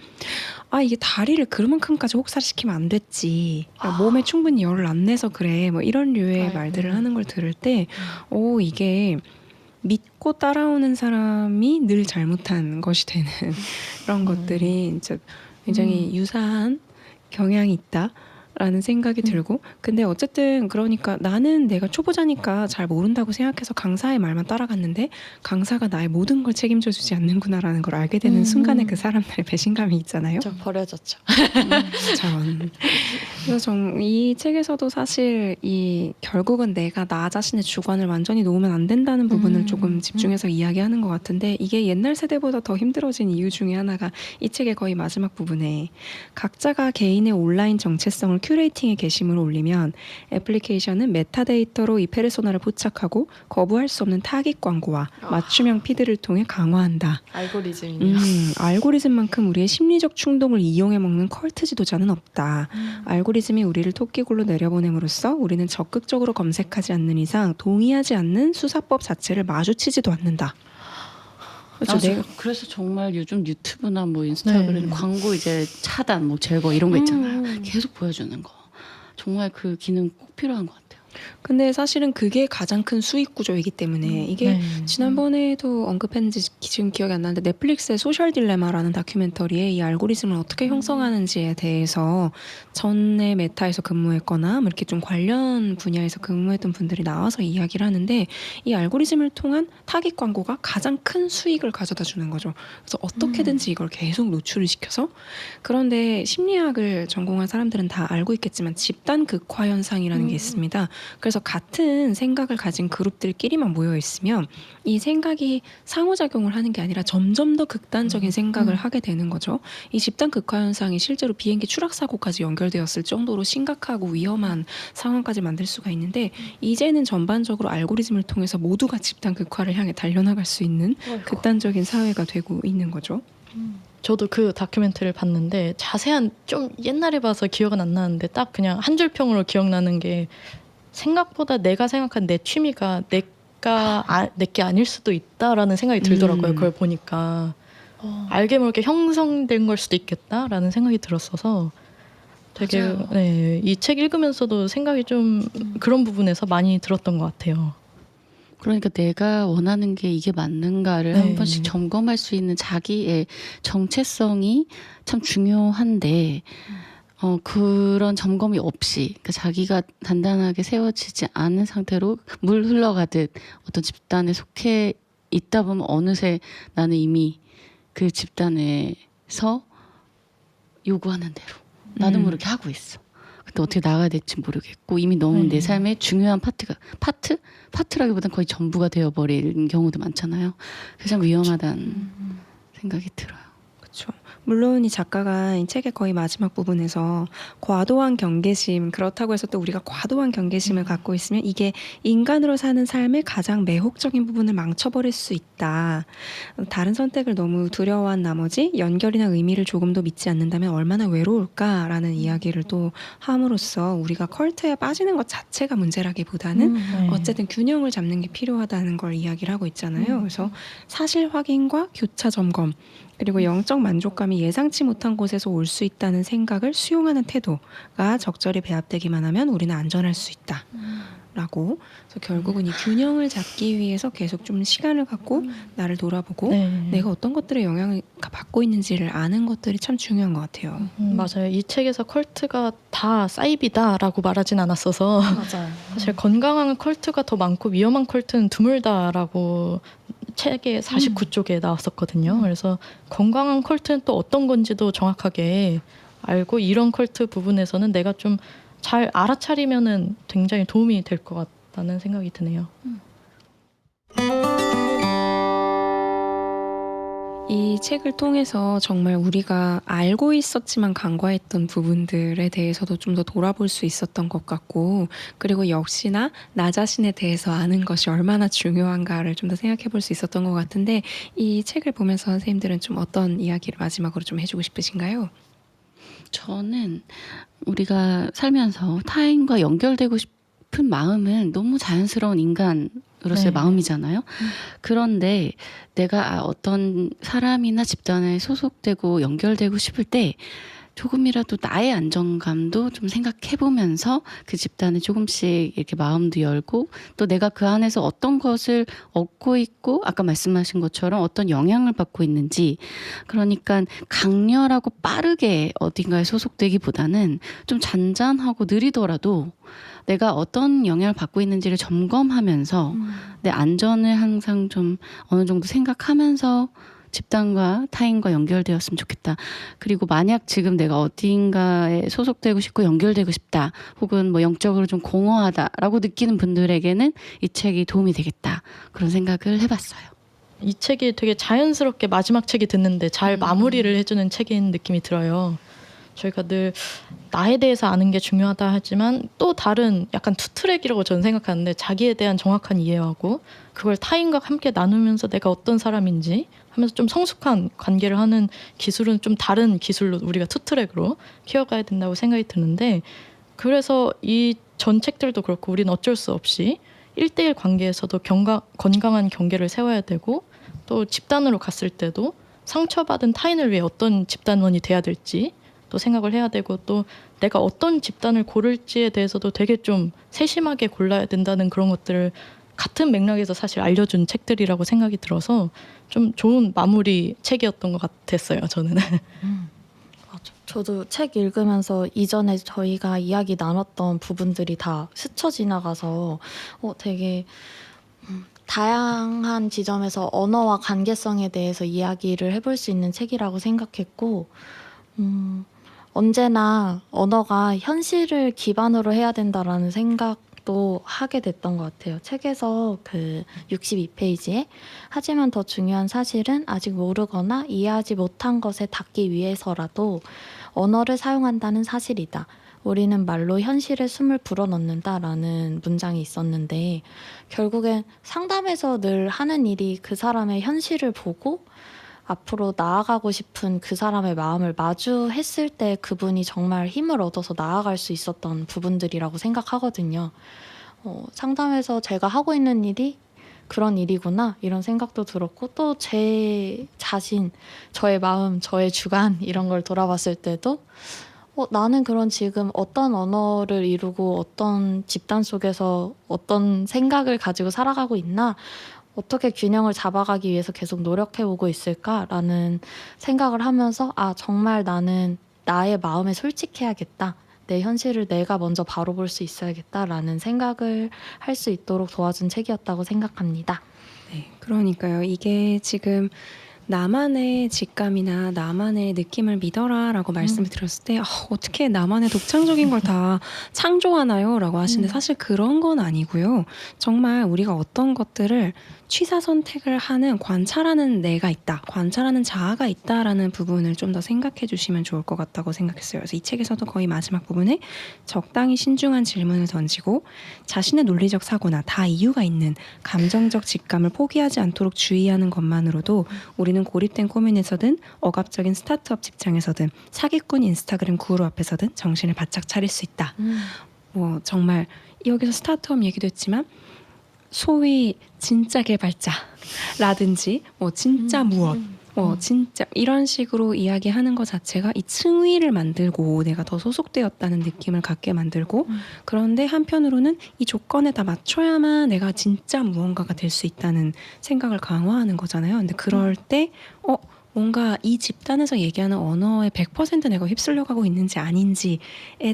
이게 다리를 그만큼까지 혹사시키면 안 됐지. 몸에 충분히 열을 안 내서 그래. 뭐 이런 류의 말들을 하는 걸 들을 때 이게 믿고 따라오는 사람이 늘 잘못한 것이 되는 그런 것들이 진짜 굉장히 유사한 경향이 있다라는 생각이 들고 근데 어쨌든 그러니까 나는 내가 초보자니까 잘 모른다고 생각해서 강사의 말만 따라갔는데 강사가 나의 모든 걸 책임져 주지 않는구나라는 걸 알게 되는 순간에 그 사람들의 배신감이 있잖아요. 저 버려졌죠. 참. 그래서 이 책에서도 사실 결국은 내가 나 자신의 주관을 완전히 놓으면 안 된다는 부분을 조금 집중해서 이야기하는 것 같은데 이게 옛날 세대보다 더 힘들어진 이유 중에 하나가 이 책의 거의 마지막 부분에 각자가 개인의 온라인 정체성을 큐레이팅의 게시물을 올리면 애플리케이션은 메타데이터로 이 페르소나를 포착하고 거부할 수 없는 타깃 광고와 맞춤형 피드를 통해 강화한다. 알고리즘이요. 알고리즘만큼 우리의 심리적 충동을 이용해 먹는 컬트 지도자는 없다. 알고리즘이 우리를 토끼굴로 내려보냄으로써 우리는 적극적으로 검색하지 않는 이상 동의하지 않는 수사법 자체를 마주치지도 않는다. 그렇죠. 그래서 정말 요즘 유튜브나 뭐 인스타그램 광고 이제 차단, 뭐 제거 이런 거 있잖아요. 계속 보여주는 거. 정말 그 기능 꼭 필요한 것 같아요. 근데 사실은 그게 가장 큰 수익 구조이기 때문에 이게 지난번에도 언급했는지 지금 기억이 안 나는데 넷플릭스의 소셜 딜레마라는 다큐멘터리에 이 알고리즘을 어떻게 형성하는지에 대해서 전에 메타에서 근무했거나 뭐 이렇게 좀 관련 분야에서 근무했던 분들이 나와서 이야기를 하는데 이 알고리즘을 통한 타깃 광고가 가장 큰 수익을 가져다 주는 거죠. 그래서 어떻게든지 이걸 계속 노출을 시켜서 그런데 심리학을 전공한 사람들은 다 알고 있겠지만 집단 극화 현상이라는 게 있습니다. 그래서 같은 생각을 가진 그룹들끼리만 모여 있으면 이 생각이 상호작용을 하는 게 아니라 점점 더 극단적인 생각을 하게 되는 거죠. 이 집단 극화 현상이 실제로 비행기 추락 사고까지 연결되었을 정도로 심각하고 위험한 상황까지 만들 수가 있는데 이제는 전반적으로 알고리즘을 통해서 모두가 집단 극화를 향해 달려나갈 수 있는 극단적인 사회가 되고 있는 거죠. 저도 그 다큐멘터리를 봤는데 자세한 좀 옛날에 봐서 기억은 안 나는데 딱 그냥 한 줄 평으로 기억나는 게 생각보다 내가 생각한 내 취미가 내게 아닐 수도 있다라는 생각이 들더라고요. 그걸 보니까 알게 모르게 형성된 걸 수도 있겠다라는 생각이 들었어서 되게 이 책 읽으면서도 생각이 좀 그런 부분에서 많이 들었던 것 같아요. 그러니까 내가 원하는 게 이게 맞는가를 한 번씩 점검할 수 있는 자기의 정체성이 참 중요한데 그런 점검이 없이 그러니까 자기가 단단하게 세워지지 않은 상태로 물 흘러가듯 어떤 집단에 속해 있다 보면 어느새 나는 이미 그 집단에서 요구하는 대로 나도 모르게 하고 있어. 근데 어떻게 나가야 될지 모르겠고 이미 너무 내 삶의 중요한 파트라기보다는 거의 전부가 되어버린 경우도 많잖아요. 그래서 참 위험하다는 생각이 들어요. 물론 이 작가가 이 책의 거의 마지막 부분에서 과도한 경계심, 그렇다고 해서 또 우리가 과도한 경계심을 갖고 있으면 이게 인간으로 사는 삶의 가장 매혹적인 부분을 망쳐버릴 수 있다. 다른 선택을 너무 두려워한 나머지 연결이나 의미를 조금도 믿지 않는다면 얼마나 외로울까라는 이야기를 또 함으로써 우리가 컬트에 빠지는 것 자체가 문제라기보다는 네. 어쨌든 균형을 잡는 게 필요하다는 걸 이야기를 하고 있잖아요. 그래서 사실 확인과 교차 점검 그리고 영적 만족감이 예상치 못한 곳에서 올 수 있다는 생각을 수용하는 태도가 적절히 배합되기만 하면 우리는 안전할 수 있다. 라고 그래서 결국은 이 균형을 잡기 위해서 계속 좀 시간을 갖고 나를 돌아보고 네. 내가 어떤 것들의 영향을 받고 있는지를 아는 것들이 참 중요한 것 같아요. 맞아요. 이 책에서 컬트가 다 사이비다라고 말하진 않았어서 맞아요. 사실 건강한 컬트가 더 많고 위험한 컬트는 드물다라고 책의 49쪽에 나왔었거든요. 그래서 건강한 컬트는 또 어떤 건지도 정확하게 알고 이런 컬트 부분에서는 내가 좀 잘 알아차리면은 굉장히 도움이 될 것 같다는 생각이 드네요. 이 책을 통해서 정말 우리가 알고 있었지만 간과했던 부분들에 대해서도 좀 더 돌아볼 수 있었던 것 같고 그리고 역시나 나 자신에 대해서 아는 것이 얼마나 중요한가를 좀 더 생각해 볼 수 있었던 것 같은데 이 책을 보면서 선생님들은 좀 어떤 이야기를 마지막으로 좀 해주고 싶으신가요? 저는 우리가 살면서 타인과 연결되고 싶은 마음은 너무 자연스러운 인간으로서의 네. 마음이잖아요. 그런데 내가 어떤 사람이나 집단에 소속되고 연결되고 싶을 때 조금이라도 나의 안정감도 좀 생각해보면서 그 집단에 조금씩 이렇게 마음도 열고 또 내가 그 안에서 어떤 것을 얻고 있고 아까 말씀하신 것처럼 어떤 영향을 받고 있는지 그러니까 강렬하고 빠르게 어딘가에 소속되기보다는 좀 잔잔하고 느리더라도 내가 어떤 영향을 받고 있는지를 점검하면서 내 안전을 항상 좀 어느 정도 생각하면서 집단과 타인과 연결되었으면 좋겠다. 그리고 만약 지금 내가 어딘가에 소속되고 싶고 연결되고 싶다. 혹은 뭐 영적으로 좀 공허하다라고 느끼는 분들에게는 이 책이 도움이 되겠다. 그런 생각을 해봤어요. 이 책이 되게 자연스럽게 마지막 책이 됐는데 잘 마무리를 해주는 책인 느낌이 들어요. 저희가 늘 나에 대해서 아는 게 중요하다 하지만 또 다른 약간 투트랙이라고 저는 생각하는데 자기에 대한 정확한 이해하고 그걸 타인과 함께 나누면서 내가 어떤 사람인지 하면서 좀 성숙한 관계를 하는 기술은 좀 다른 기술로 우리가 투트랙으로 키워가야 된다고 생각이 드는데 그래서 이 전 책들도 그렇고 우리는 어쩔 수 없이 1대1 관계에서도 건강한 경계를 세워야 되고 또 집단으로 갔을 때도 상처받은 타인을 위해 어떤 집단원이 돼야 될지 또 생각을 해야 되고 또 내가 어떤 집단을 고를지에 대해서도 되게 좀 세심하게 골라야 된다는 그런 것들을 같은 맥락에서 사실 알려준 책들이라고 생각이 들어서 좀 좋은 마무리 책이었던 것 같았어요, 저는. 맞아. 저도 책 읽으면서 이전에 저희가 이야기 나눴던 부분들이 다 스쳐 지나가서 되게 다양한 지점에서 언어와 관계성에 대해서 이야기를 해볼 수 있는 책이라고 생각했고 언제나 언어가 현실을 기반으로 해야 된다라는 생각도 하게 됐던 것 같아요. 책에서 그 62페이지에 하지만 더 중요한 사실은 아직 모르거나 이해하지 못한 것에 닿기 위해서라도 언어를 사용한다는 사실이다. 우리는 말로 현실에 숨을 불어넣는다라는 문장이 있었는데 결국엔 상담에서 늘 하는 일이 그 사람의 현실을 보고 앞으로 나아가고 싶은 그 사람의 마음을 마주했을 때 그분이 정말 힘을 얻어서 나아갈 수 있었던 부분들이라고 생각하거든요. 상담에서 제가 하고 있는 일이 그런 일이구나 이런 생각도 들었고 또 제 자신, 저의 마음, 저의 주관 이런 걸 돌아봤을 때도 나는 그런 지금 어떤 언어를 이루고 어떤 집단 속에서 어떤 생각을 가지고 살아가고 있나 어떻게 균형을 잡아가기 위해서 계속 노력해오고 있을까라는 생각을 하면서 정말 나는 나의 마음에 솔직해야겠다. 내 현실을 내가 먼저 바로 볼 수 있어야겠다라는 생각을 할 수 있도록 도와준 책이었다고 생각합니다. 네, 그러니까요. 이게 지금 나만의 직감이나 나만의 느낌을 믿어라라고 말씀을 드렸을 때 어떻게 나만의 독창적인 걸 다 창조하나요? 라고 하시는데 사실 그런 건 아니고요. 정말 우리가 어떤 것들을 취사 선택을 하는 관찰하는 내가 있다, 관찰하는 자아가 있다라는 부분을 좀 더 생각해 주시면 좋을 것 같다고 생각했어요. 그래서 이 책에서도 거의 마지막 부분에 적당히 신중한 질문을 던지고 자신의 논리적 사고나 다 이유가 있는 감정적 직감을 포기하지 않도록 주의하는 것만으로도 우리는 고립된 고민에서든 억압적인 스타트업 직장에서든 사기꾼 인스타그램 구루 앞에서든 정신을 바짝 차릴 수 있다. 뭐 정말 여기서 스타트업 얘기도 했지만 소위 진짜 개발자라든지 뭐 진짜 무엇 진짜 이런 식으로 이야기하는 것 자체가 이 층위를 만들고 내가 더 소속되었다는 느낌을 갖게 만들고 그런데 한편으로는 이 조건에 다 맞춰야만 내가 진짜 무언가가 될 수 있다는 생각을 강화하는 거잖아요. 근데 그럴 때 뭔가 이 집단에서 얘기하는 언어에 100% 내가 휩쓸려 가고 있는지 아닌지에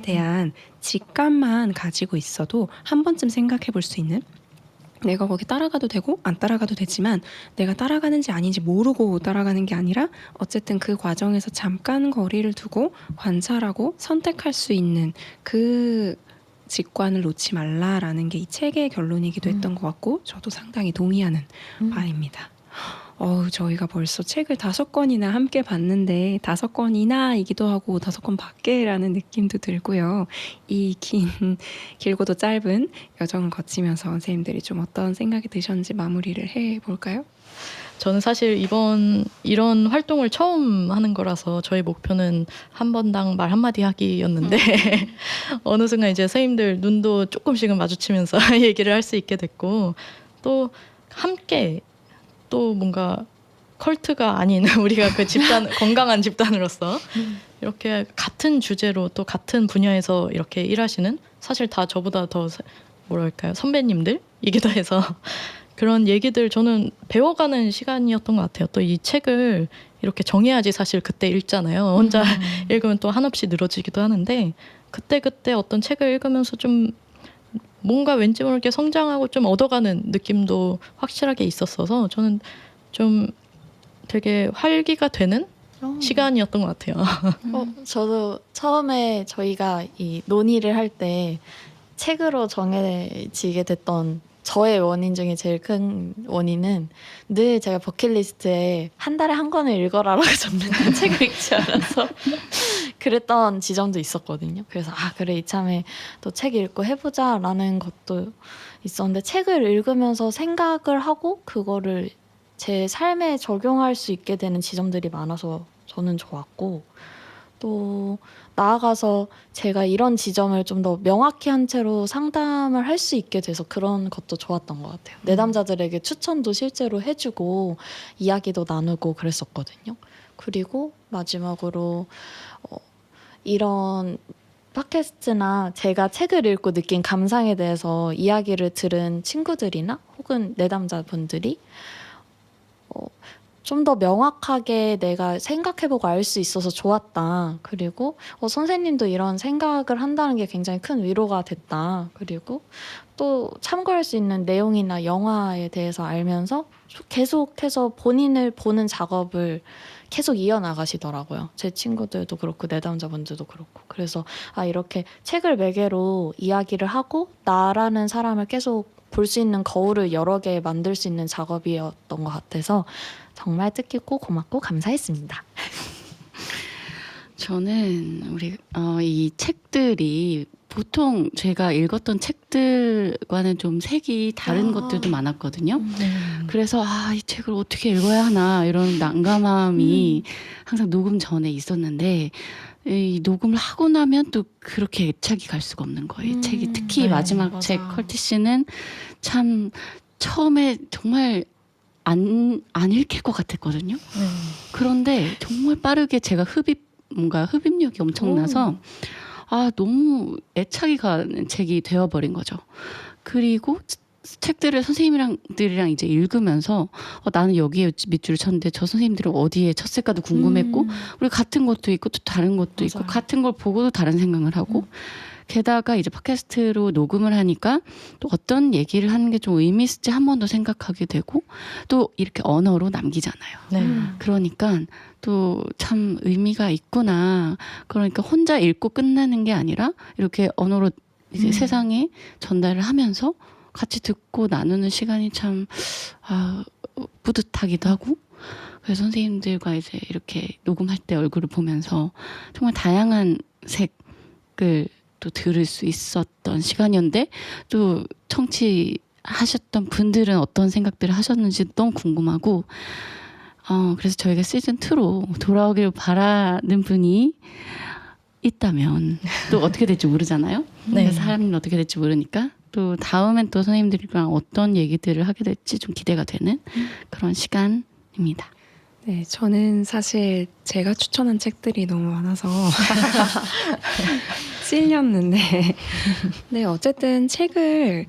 대한 직감만 가지고 있어도 한 번쯤 생각해 볼 수 있는 내가 거기 따라가도 되고 안 따라가도 되지만 내가 따라가는지 아닌지 모르고 따라가는 게 아니라 어쨌든 그 과정에서 잠깐 거리를 두고 관찰하고 선택할 수 있는 그 직관을 놓지 말라라는 게 이 책의 결론이기도 했던 것 같고 저도 상당히 동의하는 바입니다. 저희가 벌써 책을 5권이나 함께 봤는데 5권이나이기도 하고 5권 밖에라는 느낌도 들고요. 이 길고도 짧은 여정을 거치면서 선생님들이 좀 어떤 생각이 드셨는지 마무리를 해볼까요? 저는 사실 이번 이런 활동을 처음 하는 거라서 저희 목표는 한 번당 말 한마디 하기였는데 어느 순간 이제 선생님들 눈도 조금씩은 마주치면서 얘기를 할 수 있게 됐고 또 함께 또 뭔가 컬트가 아닌 우리가 그 집단 건강한 집단으로서 이렇게 같은 주제로 또 같은 분야에서 이렇게 일하시는 사실 다 저보다 더 뭐랄까요 선배님들이기도 해서 그런 얘기들 저는 배워가는 시간이었던 것 같아요. 또 이 책을 이렇게 정해야지 사실 그때 읽잖아요. 혼자 읽으면 또 한없이 늘어지기도 하는데 그때 어떤 책을 읽으면서 좀 뭔가 왠지 모르게 성장하고 좀 얻어가는 느낌도 확실하게 있었어서 저는 좀 되게 활기가 되는 시간이었던 것 같아요. 저도 처음에 저희가 이 논의를 할 때 책으로 정해지게 됐던 저의 원인 중에 제일 큰 원인은 늘 제가 버킷리스트에 한 달에 한 권을 읽어라라고 적는 책을 읽지 않아서 그랬던 지점도 있었거든요. 그래서 그래 이참에 또 책 읽고 해보자라는 것도 있었는데 책을 읽으면서 생각을 하고 그거를 제 삶에 적용할 수 있게 되는 지점들이 많아서 저는 좋았고 또 나아가서 제가 이런 지점을 좀 더 명확히 한 채로 상담을 할 수 있게 돼서 그런 것도 좋았던 것 같아요. 내담자들에게 추천도 실제로 해주고 이야기도 나누고 그랬었거든요. 그리고 마지막으로 이런 팟캐스트나 제가 책을 읽고 느낀 감상에 대해서 이야기를 들은 친구들이나 혹은 내담자분들이 좀 더 명확하게 내가 생각해보고 알 수 있어서 좋았다. 그리고 선생님도 이런 생각을 한다는 게 굉장히 큰 위로가 됐다. 그리고 또 참고할 수 있는 내용이나 영화에 대해서 알면서 계속해서 본인을 보는 작업을 계속 이어나가시더라고요. 제 친구들도 그렇고 내담자분들도 그렇고. 그래서 이렇게 책을 매개로 이야기를 하고 나라는 사람을 계속 볼 수 있는 거울을 여러 개 만들 수 있는 작업이었던 것 같아서 정말 뜻깊고 고맙고 감사했습니다. 저는 이 책들이 보통 제가 읽었던 책들과는 좀 색이 다른 것들도 많았거든요. 그래서 이 책을 어떻게 읽어야 하나 이런 난감함이 항상 녹음 전에 있었는데 이 녹음을 하고 나면 또 그렇게 애착이 갈 수가 없는 거예요. 이 책이 특히 네, 마지막 맞아. 책 컬티씨는 참 처음에 정말 안 읽힐 것 같았거든요. 그런데 정말 빠르게 제가 흡입력이 엄청나서 너무 애착이 가는 책이 되어버린 거죠. 그리고 책들을 선생님들이랑 이제 읽으면서 나는 여기에 밑줄을 쳤는데 저 선생님들은 어디에 쳤을까도 궁금했고 우리 같은 것도 있고 또 다른 것도 있고 맞아요. 같은 걸 보고도 다른 생각을 하고 게다가 이제 팟캐스트로 녹음을 하니까 또 어떤 얘기를 하는 게 좀 의미 있을지 한 번 더 생각하게 되고 또 이렇게 언어로 남기잖아요. 네. 그러니까 또 참 의미가 있구나. 그러니까 혼자 읽고 끝나는 게 아니라 이렇게 언어로 이제 세상에 전달을 하면서 같이 듣고 나누는 시간이 참 뿌듯하기도 하고, 그래서 선생님들과 이제 이렇게 녹음할 때 얼굴을 보면서 정말 다양한 색을 또 들을 수 있었던 시간이었는데, 또 청취하셨던 분들은 어떤 생각들을 하셨는지 너무 궁금하고, 그래서 저희가 시즌2로 돌아오길 바라는 분이 있다면 또 어떻게 될지 모르잖아요. 네. 사람은 어떻게 될지 모르니까 또 다음엔 또 선생님들이랑 어떤 얘기들을 하게 될지 좀 기대가 되는 그런 시간입니다. 네, 저는 사실 제가 추천한 책들이 너무 많아서 찔렸는데, 네, 어쨌든 책을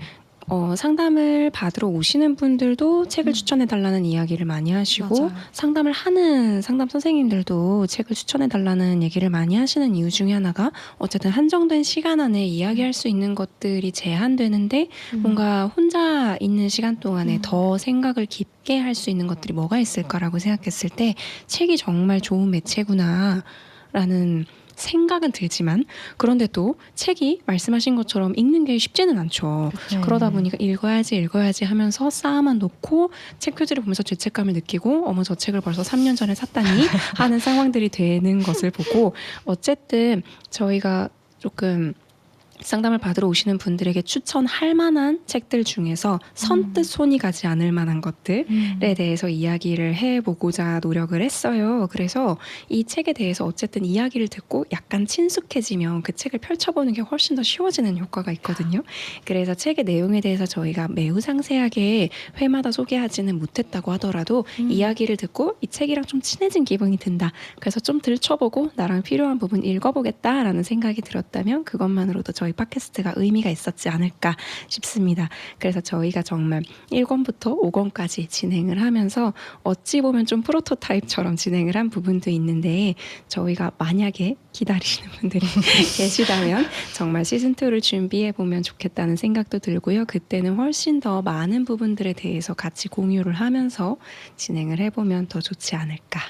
상담을 받으러 오시는 분들도 책을 추천해달라는 이야기를 많이 하시고, 맞아요. 상담을 하는 상담 선생님들도 책을 추천해달라는 얘기를 많이 하시는 이유 중에 하나가, 어쨌든 한정된 시간 안에 이야기할 수 있는 것들이 제한되는데 뭔가 혼자 있는 시간 동안에 더 생각을 깊게 할 수 있는 것들이 뭐가 있을까라고 생각했을 때 책이 정말 좋은 매체구나 라는 생각은 들지만, 그런데 또 책이 말씀하신 것처럼 읽는 게 쉽지는 않죠. 네. 그러다 보니까 읽어야지 하면서 쌓아만 놓고 책 표지를 보면서 죄책감을 느끼고, 어머 저 책을 벌써 3년 전에 샀다니 하는 상황들이 되는 것을 보고, 어쨌든 저희가 조금 상담을 받으러 오시는 분들에게 추천할 만한 책들 중에서 선뜻 손이 가지 않을 만한 것들에 대해서 이야기를 해보고자 노력을 했어요. 그래서 이 책에 대해서 어쨌든 이야기를 듣고 약간 친숙해지면 그 책을 펼쳐보는 게 훨씬 더 쉬워지는 효과가 있거든요. 그래서 책의 내용에 대해서 저희가 매우 상세하게 회마다 소개하지는 못했다고 하더라도 이야기를 듣고 이 책이랑 좀 친해진 기분이 든다. 그래서 좀 들춰보고 나랑 필요한 부분 읽어보겠다라는 생각이 들었다면 그것만으로도 저희 팟캐스트가 의미가 있었지 않을까 싶습니다. 그래서 저희가 정말 1권부터 5권까지 진행을 하면서 어찌 보면 좀 프로토타입처럼 진행을 한 부분도 있는데, 저희가 만약에 기다리시는 분들이 계시다면 정말 시즌2를 준비해보면 좋겠다는 생각도 들고요. 그때는 훨씬 더 많은 부분들에 대해서 같이 공유를 하면서 진행을 해보면 더 좋지 않을까.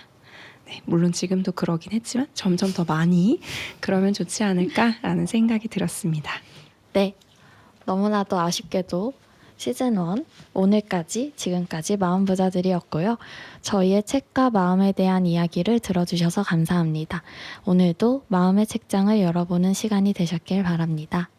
네, 물론 지금도 그러긴 했지만 점점 더 많이 그러면 좋지 않을까라는 생각이 들었습니다. 네, 너무나도 아쉽게도 시즌1 오늘까지 지금까지 마음부자들이었고요. 저희의 책과 마음에 대한 이야기를 들어주셔서 감사합니다. 오늘도 마음의 책장을 열어보는 시간이 되셨길 바랍니다.